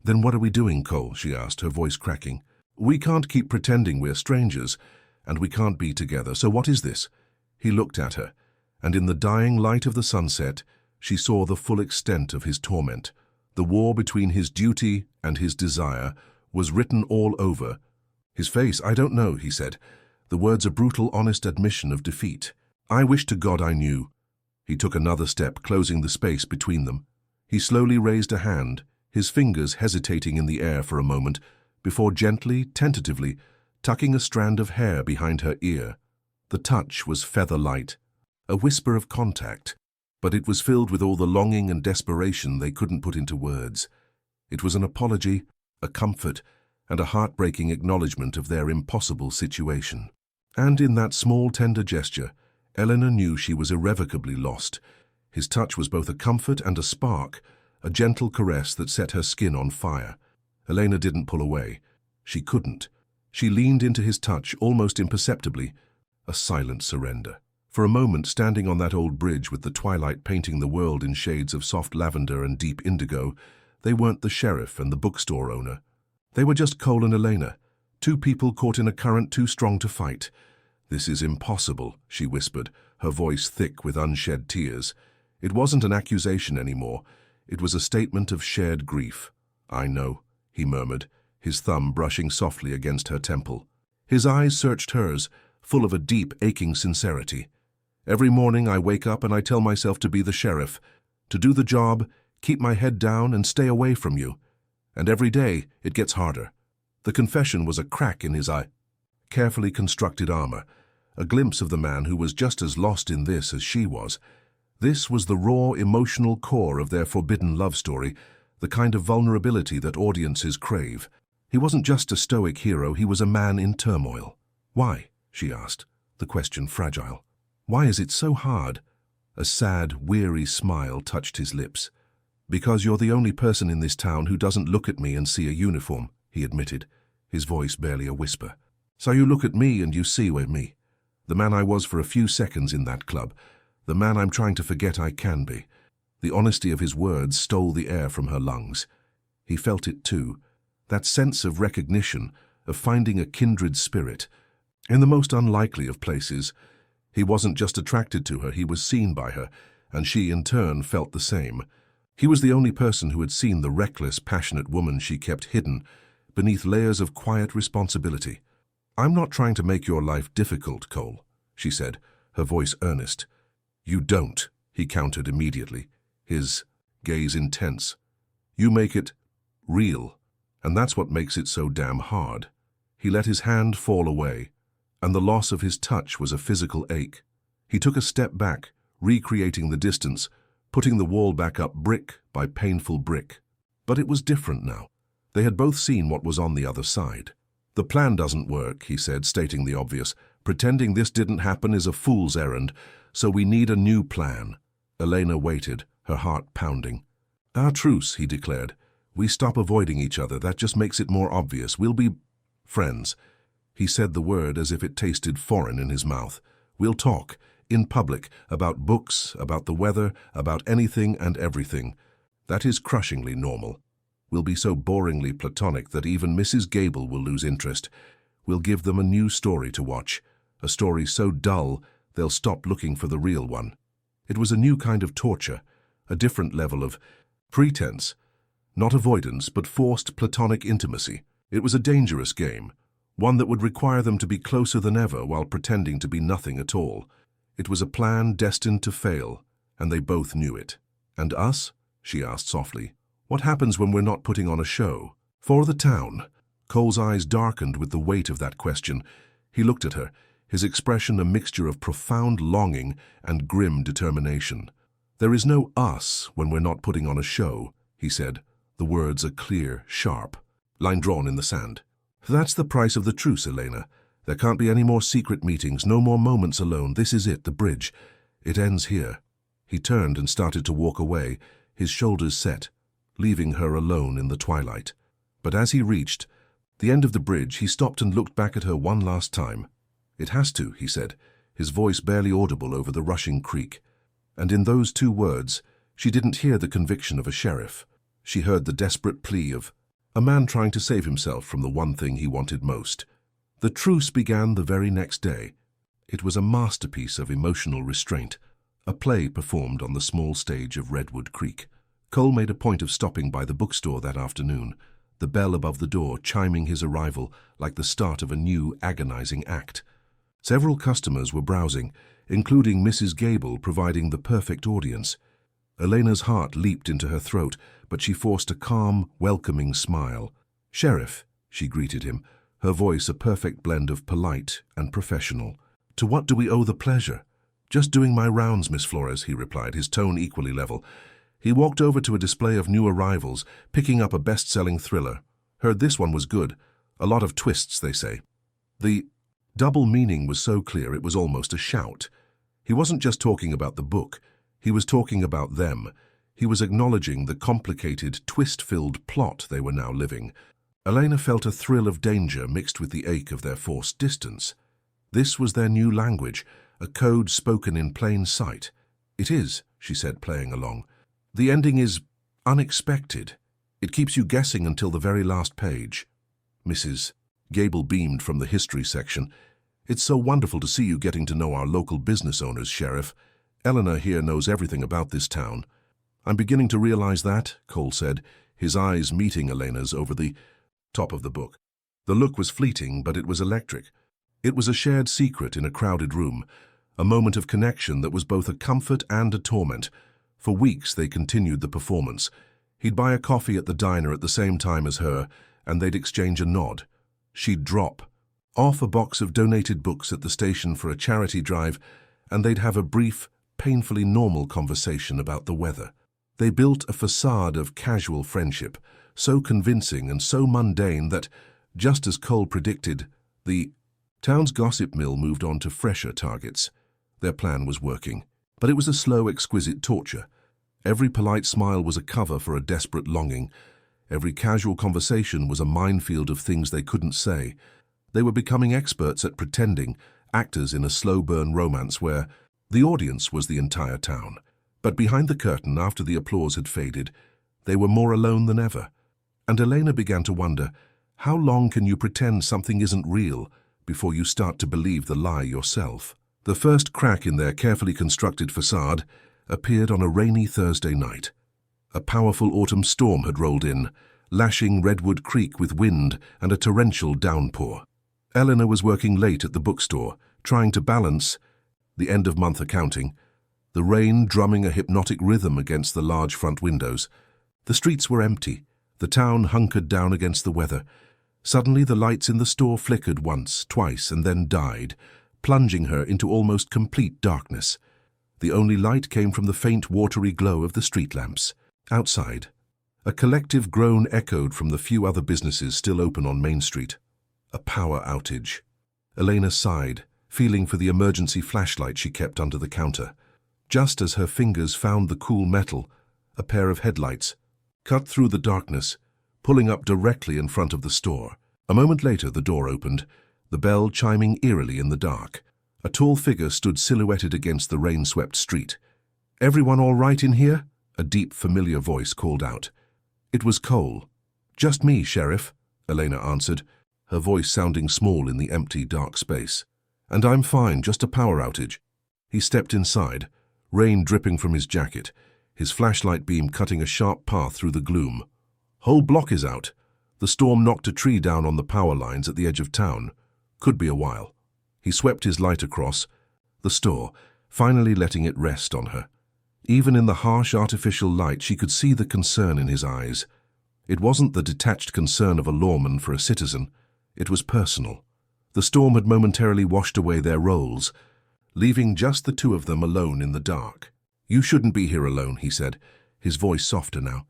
A: "Then what are we doing, Cole?" she asked, her voice cracking. "We can't keep pretending we're strangers, and we can't be together, so what is this?" He looked at her, and in the dying light of the sunset, she saw the full extent of his torment. The war between his duty and his desire was written all over his face. "I don't know," he said, the words a brutal, honest admission of defeat. "I wish to God I knew." He took another step, closing the space between them. He slowly raised a hand, his fingers hesitating in the air for a moment before gently, tentatively, tucking a strand of hair behind her ear. The touch was feather-light, a whisper of contact, but it was filled with all the longing and desperation they couldn't put into words. It was an apology, a comfort, and a heartbreaking acknowledgement of their impossible situation. And in that small, tender gesture, Eleanor knew she was irrevocably lost. His touch was both a comfort and a spark, a gentle caress that set her skin on fire. Elena didn't pull away. She couldn't. She leaned into his touch almost imperceptibly, a silent surrender. For a moment, standing on that old bridge with the twilight painting the world in shades of soft lavender and deep indigo, they weren't the sheriff and the bookstore owner. They were just Cole and Elena, two people caught in a current too strong to fight. "This is impossible," she whispered, her voice thick with unshed tears. It wasn't an accusation anymore. It was a statement of shared grief. "I know," he murmured, his thumb brushing softly against her temple. His eyes searched hers, full of a deep, aching sincerity. "Every morning I wake up and I tell myself to be the sheriff, to do the job, keep my head down and stay away from you. And every day it gets harder." The confession was a crack in his eye. Carefully constructed armor, a glimpse of the man who was just as lost in this as she was. This was the raw, emotional core of their forbidden love story, the kind of vulnerability that audiences crave. He wasn't just a stoic hero, he was a man in turmoil. "Why?" she asked, the question fragile. "Why is it so hard?" A sad, weary smile touched his lips. "Because you're the only person in this town who doesn't look at me and see a uniform," he admitted, his voice barely a whisper. "So you look at me and you see me. The man I was for a few seconds in that club. The man I'm trying to forget I can be." The honesty of his words stole the air from her lungs. He felt it too, that sense of recognition, of finding a kindred spirit. In the most unlikely of places, he wasn't just attracted to her, he was seen by her, and she in turn felt the same. He was the only person who had seen the reckless, passionate woman she kept hidden, beneath layers of quiet responsibility. "I'm not trying to make your life difficult, Cole," she said, her voice earnest. "You don't," he countered immediately, his gaze intense. "You make it real, and that's what makes it so damn hard." He let his hand fall away, and the loss of his touch was a physical ache. He took a step back, recreating the distance, putting the wall back up brick by painful brick. But it was different now. They had both seen what was on the other side. "The plan doesn't work," he said, stating the obvious. "Pretending this didn't happen is a fool's errand, so we need a new plan." Elena waited, her heart pounding. "Our truce," he declared. "We stop avoiding each other. That just makes it more obvious. We'll be friends." He said the word as if it tasted foreign in his mouth. "We'll talk, in public, about books, about the weather, about anything and everything. That is crushingly normal. We'll be so boringly platonic that even Mrs. Gable will lose interest. We'll give them a new story to watch, a story so dull they'll stop looking for the real one." It was a new kind of torture, a different level of pretense, not avoidance but forced platonic intimacy. It was a dangerous game, one that would require them to be closer than ever while pretending to be nothing at all. It was a plan destined to fail, and they both knew it. "And us?" she asked softly. "What happens when we're not putting on a show? For the town?" Cole's eyes darkened with the weight of that question. He looked at her, his expression a mixture of profound longing and grim determination. "There is no us when we're not putting on a show," he said, the words a clear, sharp line drawn in the sand. "That's the price of the truce, Elena. There can't be any more secret meetings, no more moments alone. This is it, the bridge. It ends here." He turned and started to walk away, his shoulders set, leaving her alone in the twilight. But as he reached the end of the bridge, he stopped and looked back at her one last time. "It has to," he said, his voice barely audible over the rushing creek. And in those two words, she didn't hear the conviction of a sheriff. She heard the desperate plea of a man trying to save himself from the one thing he wanted most. The truce began the very next day. It was a masterpiece of emotional restraint, a play performed on the small stage of Redwood Creek. Cole made a point of stopping by the bookstore that afternoon, the bell above the door chiming his arrival like the start of a new, agonizing act. Several customers were browsing, including Mrs. Gable providing the perfect audience. Elena's heart leaped into her throat, but she forced a calm, welcoming smile. "Sheriff," she greeted him, her voice a perfect blend of polite and professional. "To what do we owe the pleasure?" "Just doing my rounds, Miss Flores," he replied, his tone equally level. He walked over to a display of new arrivals, picking up a best-selling thriller. "Heard this one was good. A lot of twists, they say." The double meaning was so clear it was almost a shout. He wasn't just talking about the book. He was talking about them. He was acknowledging the complicated, twist-filled plot they were now living. Elena felt a thrill of danger mixed with the ache of their forced distance. This was their new language, a code spoken in plain sight. "It is," she said, playing along. "The ending is unexpected. It keeps you guessing until the very last page." Mrs. Gable beamed from the history section. "It's so wonderful to see you getting to know our local business owners, Sheriff. Eleanor here knows everything about this town." "I'm beginning to realize that," Cole said, his eyes meeting Elena's over the top of the book. The look was fleeting, but it was electric. It was a shared secret in a crowded room, a moment of connection that was both a comfort and a torment. For weeks they continued the performance. He'd buy a coffee at the diner at the same time as her, and they'd exchange a nod. She'd drop off a box of donated books at the station for a charity drive, and they'd have a brief, painfully normal conversation about the weather. They built a facade of casual friendship, so convincing and so mundane that, just as Cole predicted, the town's gossip mill moved on to fresher targets. Their plan was working, but it was a slow, exquisite torture. Every polite smile was a cover for a desperate longing. Every casual conversation was a minefield of things they couldn't say. They were becoming experts at pretending, actors in a slow-burn romance where the audience was the entire town. But behind the curtain, after the applause had faded, they were more alone than ever. And Elena began to wonder, how long can you pretend something isn't real before you start to believe the lie yourself? The first crack in their carefully constructed facade appeared on a rainy Thursday night. A powerful autumn storm had rolled in, lashing Redwood Creek with wind and a torrential downpour. Eleanor was working late at the bookstore, trying to balance the end-of-month accounting, the rain drumming a hypnotic rhythm against the large front windows. The streets were empty, the town hunkered down against the weather. Suddenly the lights in the store flickered once, twice, and then died, plunging her into almost complete darkness. The only light came from the faint, watery glow of the street lamps. Outside, a collective groan echoed from the few other businesses still open on Main Street. A power outage. Elena sighed, feeling for the emergency flashlight she kept under the counter. Just as her fingers found the cool metal, a pair of headlights cut through the darkness, pulling up directly in front of the store. A moment later, the door opened, the bell chiming eerily in the dark. A tall figure stood silhouetted against the rain-swept street. "Everyone all right in here?" a deep, familiar voice called out. It was Cole. "Just me, Sheriff," Elena answered, her voice sounding small in the empty, dark space. "And I'm fine, just a power outage." He stepped inside, rain dripping from his jacket, his flashlight beam cutting a sharp path through the gloom. "Whole block is out. The storm knocked a tree down on the power lines at the edge of town. Could be a while." He swept his light across the store, finally letting it rest on her. Even in the harsh artificial light, she could see the concern in his eyes. It wasn't the detached concern of a lawman for a citizen. It was personal. The storm had momentarily washed away their roles, leaving just the two of them alone in the dark. "You shouldn't be here alone," he said, his voice softer now.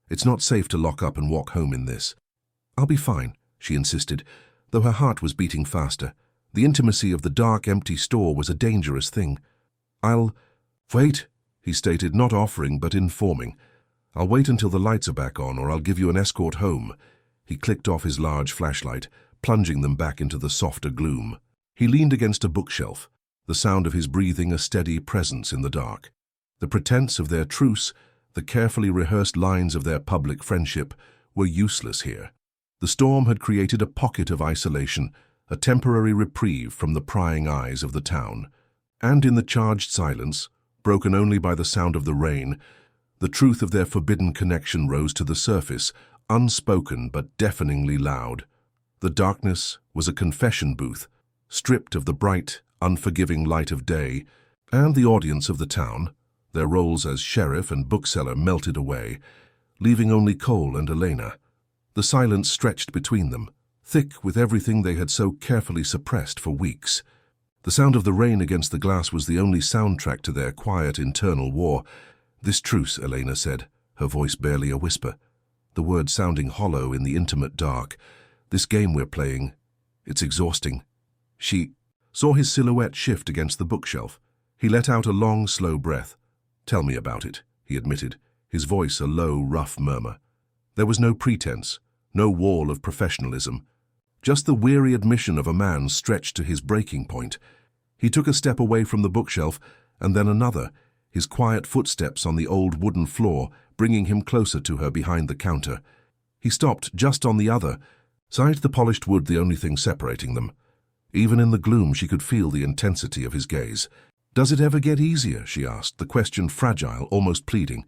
A: "It's not safe to lock up and walk home in this." "I'll be fine," she insisted, though her heart was beating faster. The intimacy of the dark, empty store was a dangerous thing. "I'll wait," he stated, not offering but informing. "I'll wait until the lights are back on, or I'll give you an escort home." He clicked off his large flashlight, plunging them back into the softer gloom. He leaned against a bookshelf, the sound of his breathing a steady presence in the dark. The pretense of their truce, the carefully rehearsed lines of their public friendship, were useless here. The storm had created a pocket of isolation, a temporary reprieve from the prying eyes of the town. And in the charged silence, broken only by the sound of the rain, the truth of their forbidden connection rose to the surface, unspoken but deafeningly loud. The darkness was a confession booth, stripped of the bright, unforgiving light of day, and the audience of the town, Their roles as sheriff and bookseller melted away, leaving only Cole and Elena. The silence stretched between them, thick with everything they had so carefully suppressed for weeks. The sound of the rain against the glass was the only soundtrack to their quiet internal war. "This truce," Elena said, her voice barely a whisper, the words sounding hollow in the intimate dark. "This game we're playing, it's exhausting." She saw his silhouette shift against the bookshelf. He let out a long, slow breath. "Tell me about it," he admitted, his voice a low, rough murmur. There was no pretense, no wall of professionalism, just the weary admission of a man stretched to his breaking point. He took a step away from the bookshelf, and then another, his quiet footsteps on the old wooden floor bringing him closer to her behind the counter. He stopped just on the other side, the polished wood the only thing separating them. Even in the gloom she could feel the intensity of his gaze. "Does it ever get easier?" she asked, the question fragile, almost pleading.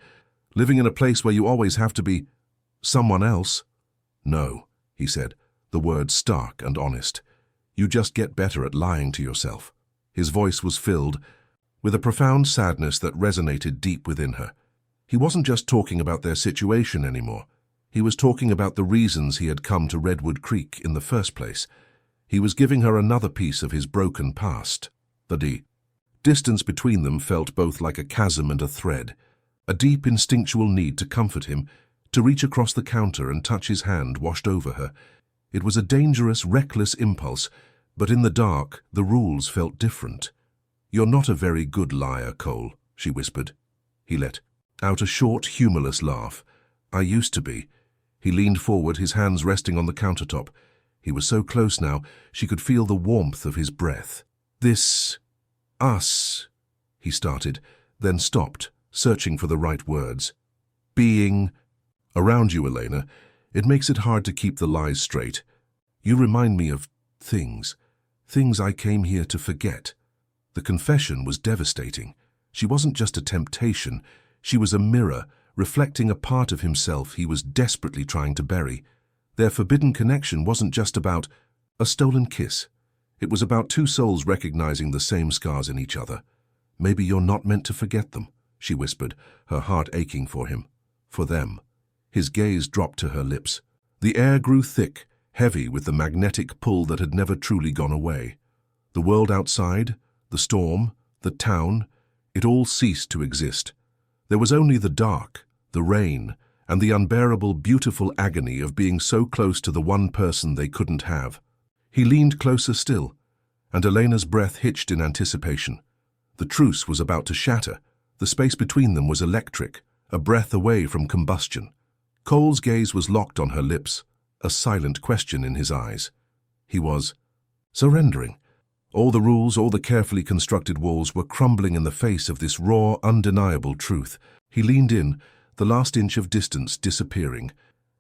A: "Living in a place where you always have to be someone else?" "No," he said, the words stark and honest. "You just get better at lying to yourself." His voice was filled with a profound sadness that resonated deep within her. He wasn't just talking about their situation anymore. He was talking about the reasons he had come to Redwood Creek in the first place. He was giving her another piece of his broken past. The distance between them felt both like a chasm and a thread, a deep instinctual need to comfort him, to reach across the counter and touch his hand washed over her. It was a dangerous, reckless impulse, but in the dark, the rules felt different. "You're not a very good liar, Cole," she whispered. He let out a short, humorless laugh. "I used to be." He leaned forward, his hands resting on the countertop. He was so close now, she could feel the warmth of his breath. Us, he started, then stopped, searching for the right words. "Being around you, Elena, it makes it hard to keep the lies straight. You remind me of things I came here to forget." The confession was devastating. She wasn't just a temptation, she was a mirror, reflecting a part of himself he was desperately trying to bury. Their forbidden connection wasn't just about a stolen kiss. It was about two souls recognizing the same scars in each other. "Maybe you're not meant to forget them," she whispered, her heart aching for him. For them. His gaze dropped to her lips. The air grew thick, heavy with the magnetic pull that had never truly gone away. The world outside, the storm, the town, it all ceased to exist. There was only the dark, the rain, and the unbearable, beautiful agony of being so close to the one person they couldn't have. He leaned closer still, and Elena's breath hitched in anticipation. The truce was about to shatter. The space between them was electric, a breath away from combustion. Cole's gaze was locked on her lips, a silent question in his eyes. He was surrendering. All the rules, all the carefully constructed walls were crumbling in the face of this raw, undeniable truth. He leaned in, the last inch of distance disappearing,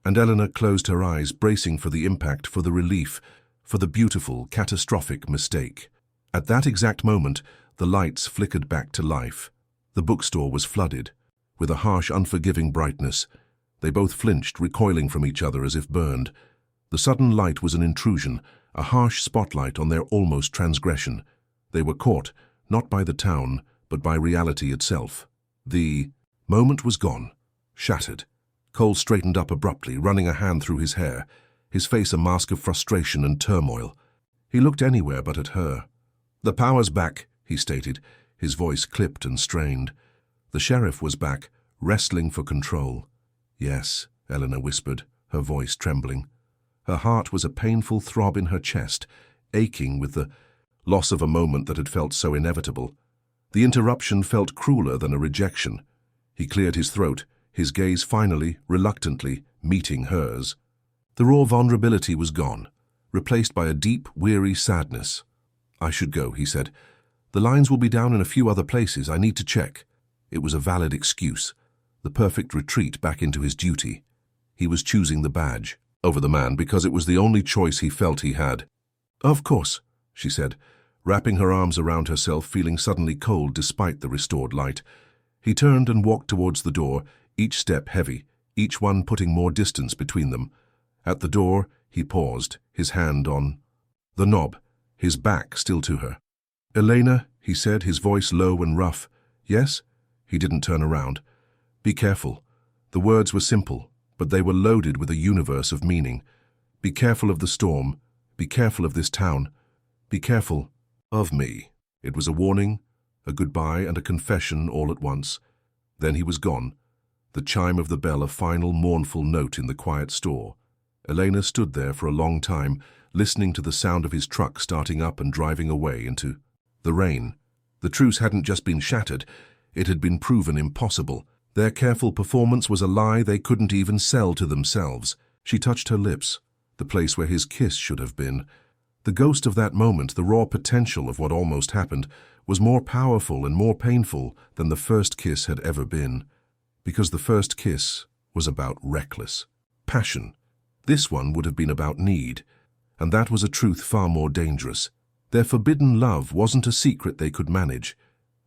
A: and Eleanor closed her eyes, bracing for the impact, for the relief, for the beautiful, catastrophic mistake. At that exact moment, the lights flickered back to life. The bookstore was flooded, with a harsh, unforgiving brightness. They both flinched, recoiling from each other as if burned. The sudden light was an intrusion, a harsh spotlight on their almost transgression. They were caught, not by the town, but by reality itself. The moment was gone, shattered. Cole straightened up abruptly, running a hand through his hair, his face a mask of frustration and turmoil. He looked anywhere but at her. "The power's back," he stated, his voice clipped and strained. The sheriff was back, wrestling for control. "Yes," Eleanor whispered, her voice trembling. Her heart was a painful throb in her chest, aching with the loss of a moment that had felt so inevitable. The interruption felt crueler than a rejection. He cleared his throat, his gaze finally, reluctantly, meeting hers. The raw vulnerability was gone, replaced by a deep, weary sadness. "I should go," he said. "The lines will be down in a few other places. I need to check." It was a valid excuse, the perfect retreat back into his duty. He was choosing the badge over the man because it was the only choice he felt he had. "Of course," she said, wrapping her arms around herself, feeling suddenly cold despite the restored light. He turned and walked towards the door, each step heavy, each one putting more distance between them. At the door, he paused, his hand on the knob, his back still to her. "Elena," he said, his voice low and rough. "Yes?" He didn't turn around. Be careful. The words were simple, but they were loaded with a universe of meaning. Be careful of the storm. Be careful of this town. Be careful of me. It was a warning, a goodbye, and a confession all at once. Then he was gone. The chime of the bell a final mournful note in the quiet store. Elena stood there for a long time, listening to the sound of his truck starting up and driving away into the rain. The truce hadn't just been shattered, it had been proven impossible. Their careful performance was a lie they couldn't even sell to themselves. She touched her lips, the place where his kiss should have been. The ghost of that moment, the raw potential of what almost happened, was more powerful and more painful than the first kiss had ever been. Because the first kiss was about reckless passion. This one would have been about need, and that was a truth far more dangerous. Their forbidden love wasn't a secret they could manage.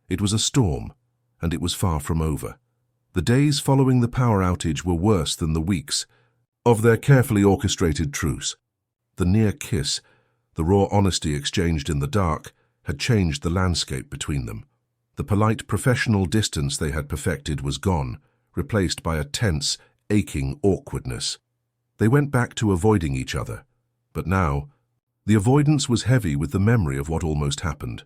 A: It was a storm, and it was far from over. The days following the power outage were worse than the weeks of their carefully orchestrated truce. The near kiss, the raw honesty exchanged in the dark, had changed the landscape between them. The polite professional distance they had perfected was gone, replaced by a tense, aching awkwardness. They went back to avoiding each other, but now, the avoidance was heavy with the memory of what almost happened.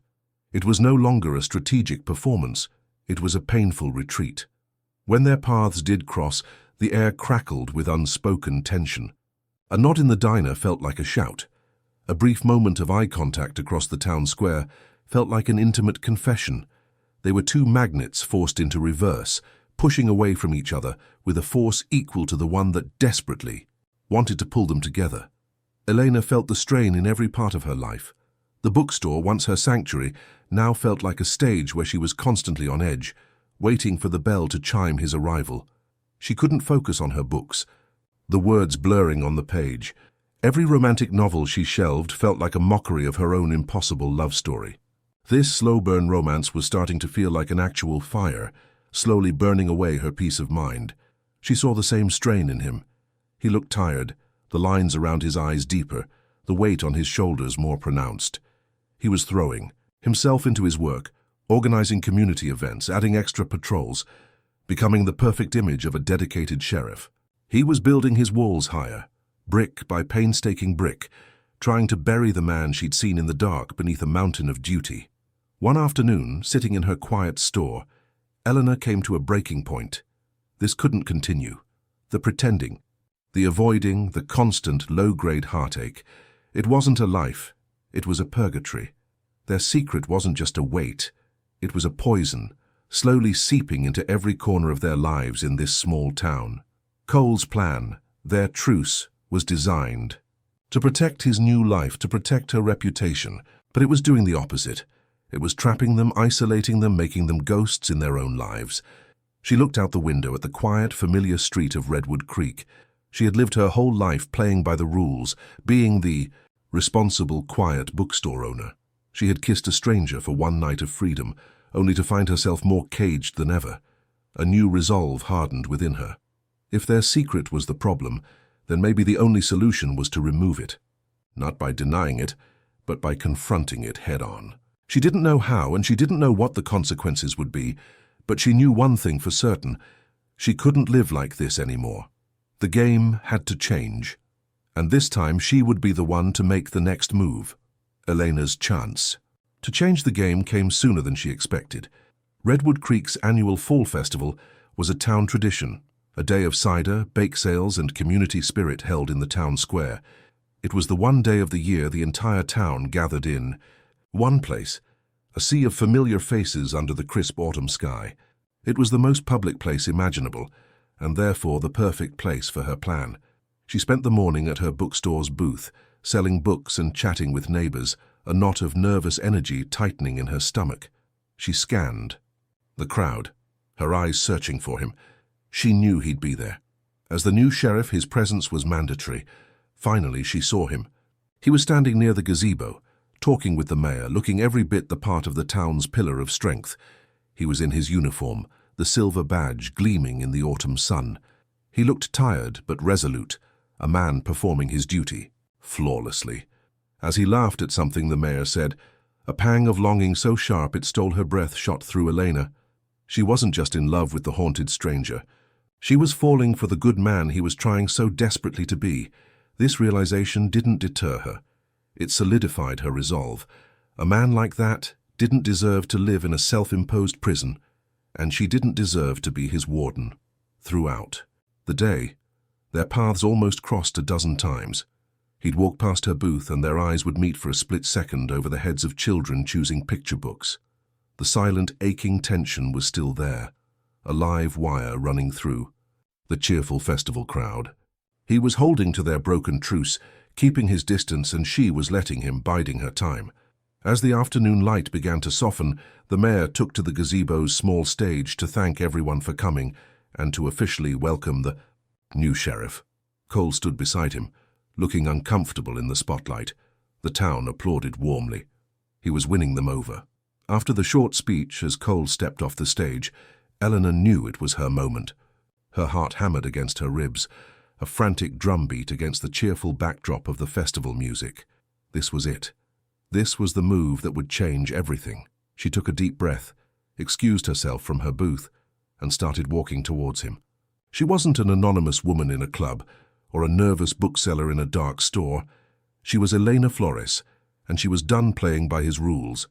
A: It was no longer a strategic performance, it was a painful retreat. When their paths did cross, the air crackled with unspoken tension. A nod in the diner felt like a shout. A brief moment of eye contact across the town square felt like an intimate confession. They were two magnets forced into reverse, pushing away from each other with a force equal to the one that desperately wanted to pull them together. Elena felt the strain in every part of her life. The bookstore, once her sanctuary, now felt like a stage where she was constantly on edge, waiting for the bell to chime his arrival. She couldn't focus on her books, the words blurring on the page. Every romantic novel she shelved felt like a mockery of her own impossible love story. This slow-burn romance was starting to feel like an actual fire, slowly burning away her peace of mind. She saw the same strain in him. He looked tired, the lines around his eyes deeper, the weight on his shoulders more pronounced. He was throwing himself into his work, organizing community events, adding extra patrols, becoming the perfect image of a dedicated sheriff. He was building his walls higher, brick by painstaking brick, trying to bury the man she'd seen in the dark beneath a mountain of duty. One afternoon, sitting in her quiet store, Eleanor came to a breaking point. This couldn't continue. The pretending, the avoiding, the constant low-grade heartache. It wasn't a life, it was a purgatory. Their secret wasn't just a weight, it was a poison, slowly seeping into every corner of their lives in this small town. Cole's plan, their truce, was designed to protect his new life, to protect her reputation, but it was doing the opposite. It was trapping them, isolating them, making them ghosts in their own lives. She looked out the window at the quiet, familiar street of Redwood Creek. She had lived her whole life playing by the rules, being the responsible, quiet bookstore owner. She had kissed a stranger for one night of freedom, only to find herself more caged than ever. A new resolve hardened within her. If their secret was the problem, then maybe the only solution was to remove it. Not by denying it, but by confronting it head-on. She didn't know how, and she didn't know what the consequences would be, but she knew one thing for certain. She couldn't live like this anymore. The game had to change, and this time she would be the one to make the next move. Elena's chance. To change the game came sooner than she expected. Redwood Creek's annual Fall Festival was a town tradition, a day of cider, bake sales, and community spirit held in the town square. It was the one day of the year the entire town gathered in one place, a sea of familiar faces under the crisp autumn sky. It was the most public place imaginable, and therefore the perfect place for her plan. She spent the morning at her bookstore's booth, selling books and chatting with neighbors, a knot of nervous energy tightening in her stomach. She scanned the crowd, her eyes searching for him. She knew he'd be there. As the new sheriff, his presence was mandatory. Finally, she saw him. He was standing near the gazebo, talking with the mayor, looking every bit the part of the town's pillar of strength. He was in his uniform, the silver badge gleaming in the autumn sun. He looked tired but resolute, a man performing his duty, flawlessly. As he laughed at something the mayor said, a pang of longing so sharp it stole her breath shot through Elena. She wasn't just in love with the haunted stranger. She was falling for the good man he was trying so desperately to be. This realization didn't deter her. It solidified her resolve. A man like that didn't deserve to live in a self-imposed prison, and she didn't deserve to be his warden. Throughout the day, their paths almost crossed a dozen times. He'd walk past her booth and their eyes would meet for a split second over the heads of children choosing picture books. The silent, aching tension was still there, a live wire running through the cheerful festival crowd. He was holding to their broken truce, keeping his distance, and she was letting him, biding her time. As the afternoon light began to soften, the mayor took to the gazebo's small stage to thank everyone for coming and to officially welcome the new sheriff. Cole stood beside him, looking uncomfortable in the spotlight. The town applauded warmly. He was winning them over. After the short speech, as Cole stepped off the stage, Eleanor knew it was her moment. Her heart hammered against her ribs, a frantic drumbeat against the cheerful backdrop of the festival music. This was it. This was the move that would change everything. She took a deep breath, excused herself from her booth, and started walking towards him. She wasn't an anonymous woman in a club or a nervous bookseller in a dark store. She was Elena Flores, and she was done playing by his rules.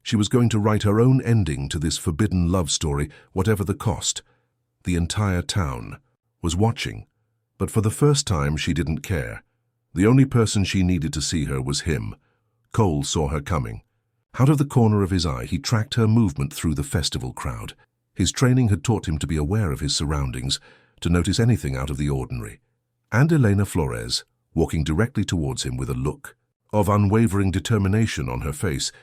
A: She was going to write her own ending to this forbidden love story, whatever the cost. The entire town was watching, but for the first time she didn't care. The only person she needed to see her was him. Cole saw her coming. Out of the corner of his eye, he tracked her movement through the festival crowd. His training had taught him to be aware of his surroundings, to notice anything out of the ordinary. And Elena Flores, walking directly towards him with a look of unwavering determination on her face,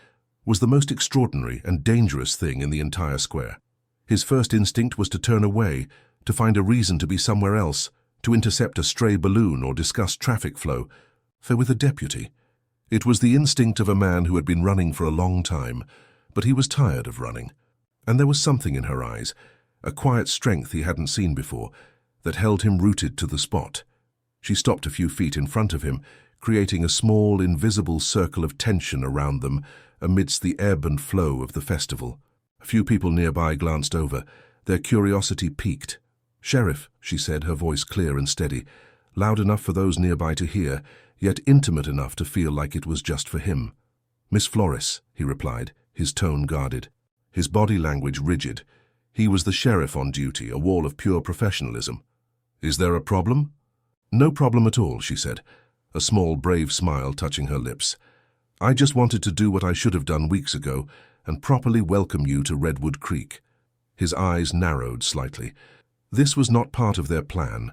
A: was the most extraordinary and dangerous thing in the entire square. His first instinct was to turn away, to find a reason to be somewhere else, to intercept a stray balloon or discuss traffic flow. For with a deputy, it was the instinct of a man who had been running for a long time, but he was tired of running. And there was something in her eyes, a quiet strength he hadn't seen before, that held him rooted to the spot. She stopped a few feet in front of him, creating a small, invisible circle of tension around them amidst the ebb and flow of the festival. A few people nearby glanced over, their curiosity piqued. "Sheriff," she said, her voice clear and steady, loud enough for those nearby to hear, yet intimate enough to feel like it was just for him. "Miss Flores," he replied, his tone guarded, his body language rigid. He was the sheriff on duty, a wall of pure professionalism. "Is there a problem?" "No problem at all," she said, a small, brave smile touching her lips. "I just wanted to do what I should have done weeks ago and properly welcome you to Redwood Creek." His eyes narrowed slightly. This was not part of their plan.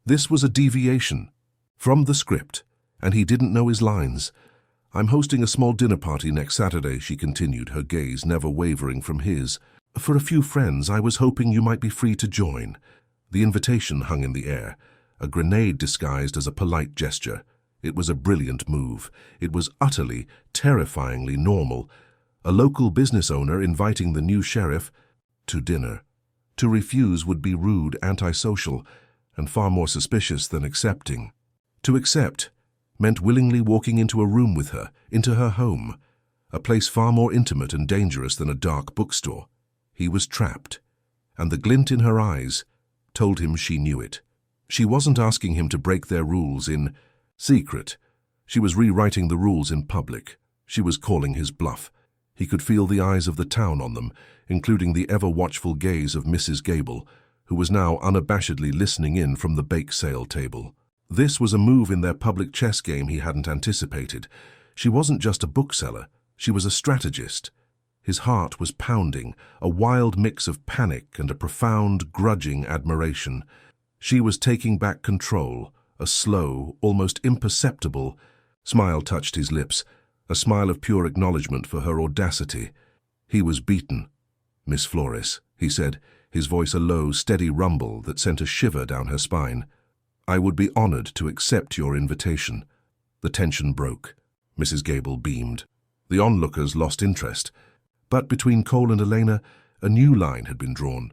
A: This was a deviation from the script, and he didn't know his lines. "I'm hosting a small dinner party next Saturday," she continued, her gaze never wavering from his. "For a few friends, I was hoping you might be free to join." The invitation hung in the air, a grenade disguised as a polite gesture. It was a brilliant move. It was utterly, terrifyingly normal. A local business owner inviting the new sheriff to dinner. To refuse would be rude, antisocial, and far more suspicious than accepting. To accept meant willingly walking into a room with her, into her home, a place far more intimate and dangerous than a dark bookstore. He was trapped, and the glint in her eyes told him she knew it. She wasn't asking him to break their rules in secret. She was rewriting the rules in public. She was calling his bluff. He could feel the eyes of the town on them, including the ever-watchful gaze of Mrs. Gable, who was now unabashedly listening in from the bake sale table. This was a move in their public chess game he hadn't anticipated. She wasn't just a bookseller, she was a strategist. His heart was pounding, a wild mix of panic and a profound, grudging admiration. She was taking back control. A slow, almost imperceptible smile touched his lips, a smile of pure acknowledgement for her audacity. He was beaten. "Miss Flores," he said, his voice a low, steady rumble that sent a shiver down her spine. "I would be honored to accept your invitation." The tension broke. Mrs. Gable beamed. The onlookers lost interest. But between Cole and Elena, a new line had been drawn.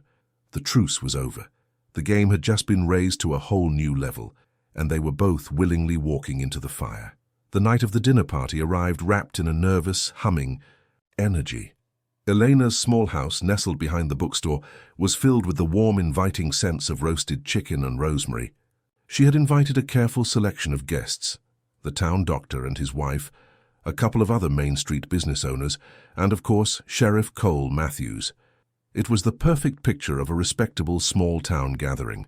A: The truce was over. The game had just been raised to a whole new level, and they were both willingly walking into the fire. The night of the dinner party arrived wrapped in a nervous, humming energy. Elena's small house, nestled behind the bookstore, was filled with the warm, inviting scents of roasted chicken and rosemary. She had invited a careful selection of guests: the town doctor and his wife, a couple of other Main Street business owners, and, of course, Sheriff Cole Matthews. It was the perfect picture of a respectable small-town gathering.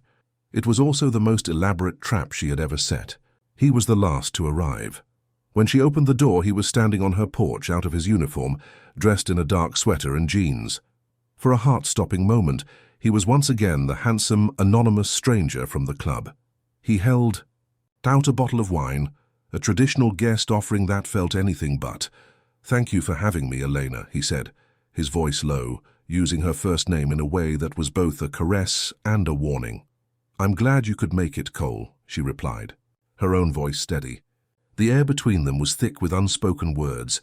A: It was also the most elaborate trap she had ever set. He was the last to arrive. When she opened the door, he was standing on her porch out of his uniform, dressed in a dark sweater and jeans. For a heart-stopping moment, he was once again the handsome, anonymous stranger from the club. He held out a bottle of wine, a traditional guest offering that felt anything but. "Thank you for having me, Elena," he said, his voice low, using her first name in a way that was both a caress and a warning. "I'm glad you could make it, Cole," she replied, her own voice steady. The air between them was thick with unspoken words,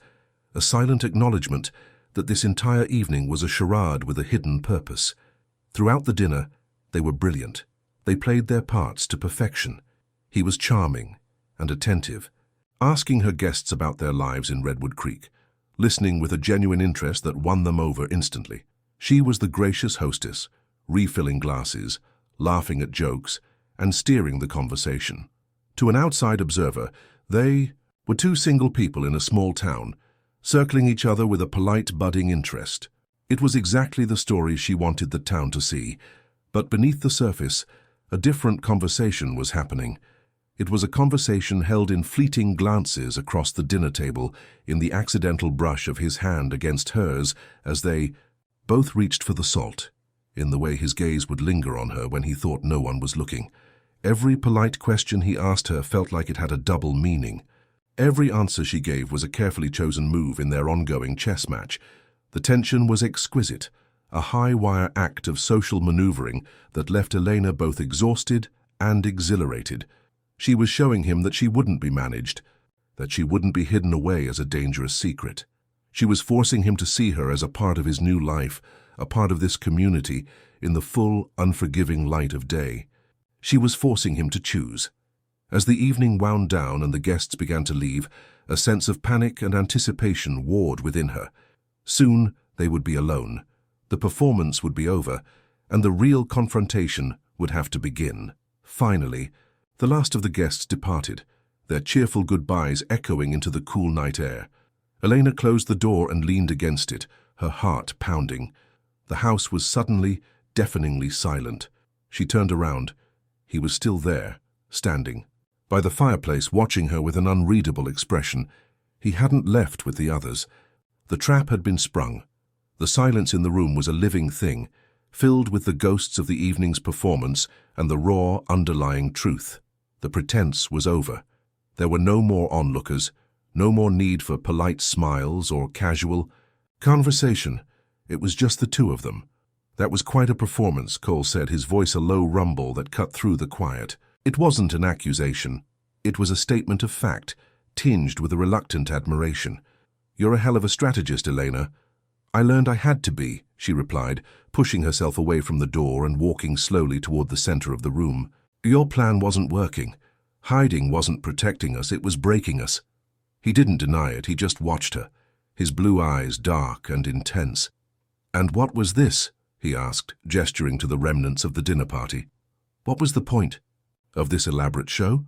A: a silent acknowledgement that this entire evening was a charade with a hidden purpose. Throughout the dinner, they were brilliant. They played their parts to perfection. He was charming and attentive, asking her guests about their lives in Redwood Creek, listening with a genuine interest that won them over instantly. She was the gracious hostess, refilling glasses, laughing at jokes, and steering the conversation. To an outside observer, they were two single people in a small town, circling each other with a polite, budding interest. It was exactly the story she wanted the town to see, but beneath the surface, a different conversation was happening. It was a conversation held in fleeting glances across the dinner table, in the accidental brush of his hand against hers as they both reached for the salt, in the way his gaze would linger on her when he thought no one was looking. Every polite question he asked her felt like it had a double meaning. Every answer she gave was a carefully chosen move in their ongoing chess match. The tension was exquisite, a high-wire act of social maneuvering that left Elena both exhausted and exhilarated. She was showing him that she wouldn't be managed, that she wouldn't be hidden away as a dangerous secret. She was forcing him to see her as a part of his new life, a part of this community, in the full, unforgiving light of day. She was forcing him to choose. As the evening wound down and the guests began to leave, a sense of panic and anticipation warred within her. Soon they would be alone. The performance would be over, and the real confrontation would have to begin. Finally, the last of the guests departed, their cheerful goodbyes echoing into the cool night air. Elena closed the door and leaned against it, her heart pounding. The house was suddenly, deafeningly silent. She turned around. He was still there, standing by the fireplace, watching her with an unreadable expression. He hadn't left with the others. The trap had been sprung. The silence in the room was a living thing, filled with the ghosts of the evening's performance and the raw, underlying truth. The pretense was over. There were no more onlookers, no more need for polite smiles or casual conversation. It was just the two of them. "That was quite a performance," Cole said, his voice a low rumble that cut through the quiet. It wasn't an accusation. It was a statement of fact, tinged with a reluctant admiration. "You're a hell of a strategist, Elena." "I learned I had to be," she replied, pushing herself away from the door and walking slowly toward the center of the room. "Your plan wasn't working. Hiding wasn't protecting us, it was breaking us." He didn't deny it, he just watched her, his blue eyes dark and intense. "And what was this?" he asked, gesturing to the remnants of the dinner party. "What was the point of this elaborate show?"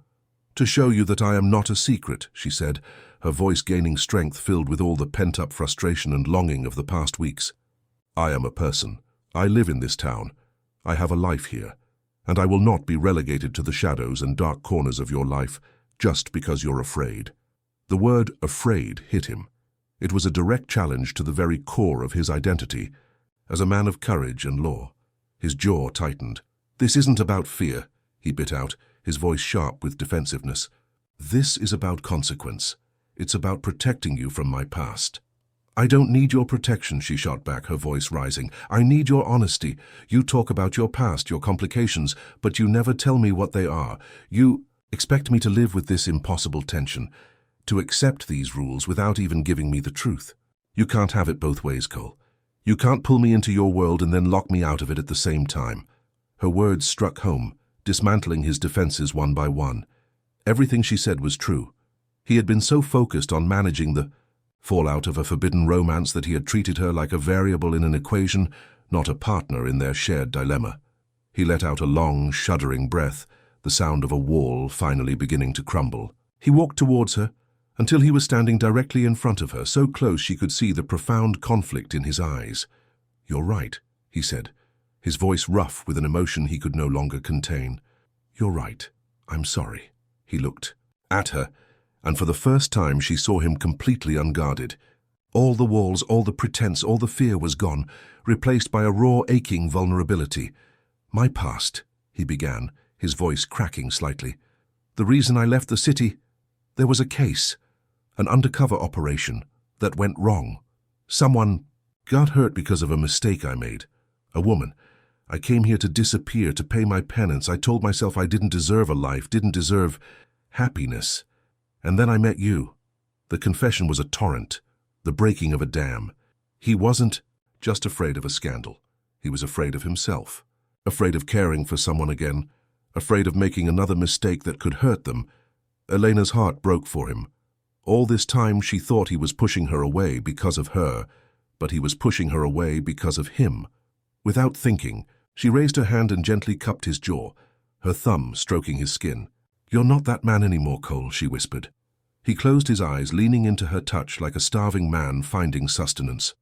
A: "To show you that I am not a secret," she said, her voice gaining strength filled with all the pent-up frustration and longing of the past weeks. "I am a person. I live in this town. I have a life here, and I will not be relegated to the shadows and dark corners of your life just because you're afraid." The word afraid hit him. It was a direct challenge to the very core of his identity, as a man of courage and law. His jaw tightened. "This isn't about fear," he bit out, his voice sharp with defensiveness. "This is about consequence. It's about protecting you from my past." "I don't need your protection," she shot back, her voice rising. "I need your honesty. You talk about your past, your complications, but you never tell me what they are. You expect me to live with this impossible tension, to accept these rules without even giving me the truth. You can't have it both ways, Cole. You can't pull me into your world and then lock me out of it at the same time." Her words struck home, dismantling his defenses one by one. Everything she said was true. He had been so focused on managing the fallout of a forbidden romance that he had treated her like a variable in an equation, not a partner in their shared dilemma. He let out a long, shuddering breath, the sound of a wall finally beginning to crumble. He walked towards her, until he was standing directly in front of her, so close she could see the profound conflict in his eyes. "You're right," he said, his voice rough with an emotion he could no longer contain. "You're right. I'm sorry." He looked at her, and for the first time she saw him completely unguarded. All the walls, all the pretense, all the fear was gone, replaced by a raw, aching vulnerability. "My past," he began, his voice cracking slightly. "The reason I left the city, there was a case, an undercover operation, that went wrong. Someone got hurt because of a mistake I made. A woman. I came here to disappear, to pay my penance. I told myself I didn't deserve a life, didn't deserve happiness. And then I met you. The confession was a torrent, the breaking of a dam. He wasn't just afraid of a scandal. He was afraid of himself, afraid of caring for someone again, afraid of making another mistake that could hurt them. Elena's heart broke for him. All this time she thought he was pushing her away because of her, but he was pushing her away because of him. Without thinking, she raised her hand and gently cupped his jaw, her thumb stroking his skin. "You're not that man anymore, Cole," she whispered. He closed his eyes, leaning into her touch like a starving man finding sustenance.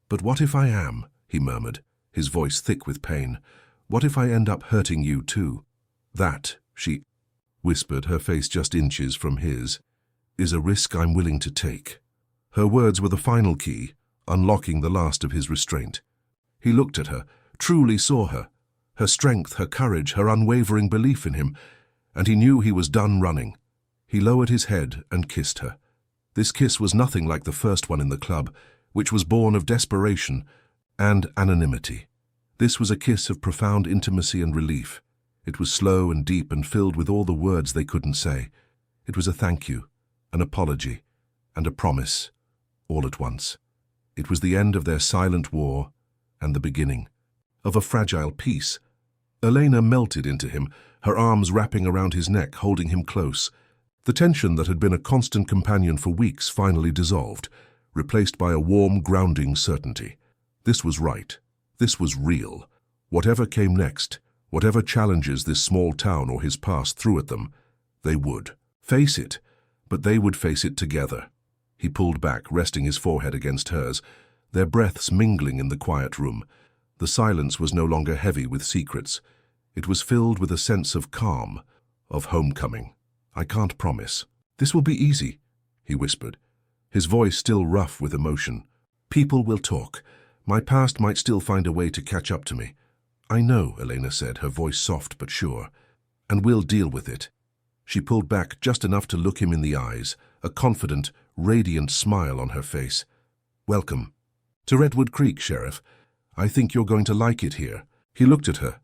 A: "But what if I am?" he murmured, his voice thick with pain. "What if I end up hurting you too?" "That," she whispered, her face just inches from his, "is a risk I'm willing to take." Her words were the final key, unlocking the last of his restraint. He looked at her, truly saw her, her strength, her courage, her unwavering belief in him, and he knew he was done running. He lowered his head and kissed her. This kiss was nothing like the first one in the club, which was born of desperation and anonymity. This was a kiss of profound intimacy and relief. It was slow and deep and filled with all the words they couldn't say. It was a thank you, an apology, and a promise, all at once. It was the end of their silent war and the beginning of a fragile peace. Elena melted into him, her arms wrapping around his neck, holding him close. The tension that had been a constant companion for weeks finally dissolved, replaced by a warm, grounding certainty. This was right. This was real. Whatever came next, whatever challenges this small town or his past threw at them, they would face it, but they would face it together. He pulled back, resting his forehead against hers, their breaths mingling in the quiet room. The silence was no longer heavy with secrets. It was filled with a sense of calm, of homecoming. "I can't promise. This will be easy," he whispered, his voice still rough with emotion. "People will talk. My past might still find a way to catch up to me." "I know," Elena said, her voice soft but sure. "And we'll deal with it." She pulled back just enough to look him in the eyes, a confident, radiant smile on her face. "Welcome to Redwood Creek, Sheriff. I think you're going to like it here." He looked at her,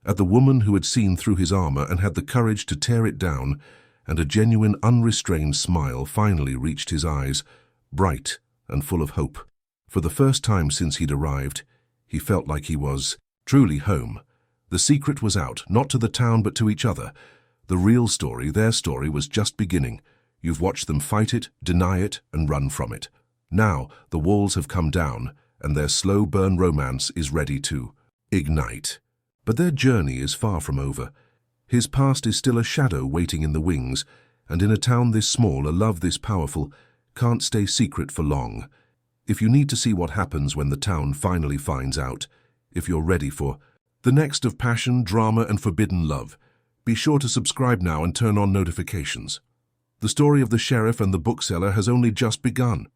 A: at the woman who had seen through his armor and had the courage to tear it down, and a genuine, unrestrained smile finally reached his eyes, bright and full of hope. For the first time since he'd arrived, he felt like he was truly home. The secret was out, not to the town but to each other. The real story, their story, was just beginning. You've watched them fight it, deny it, and run from it. Now the walls have come down, and their slow-burn romance is ready to ignite. But their journey is far from over. His past is still a shadow waiting in the wings, and in a town this small, a love this powerful can't stay secret for long. If you need to see what happens when the town finally finds out, if you're ready for the next of passion, drama, and forbidden love, be sure to subscribe now and turn on notifications. The story of the sheriff and the bookseller has only just begun.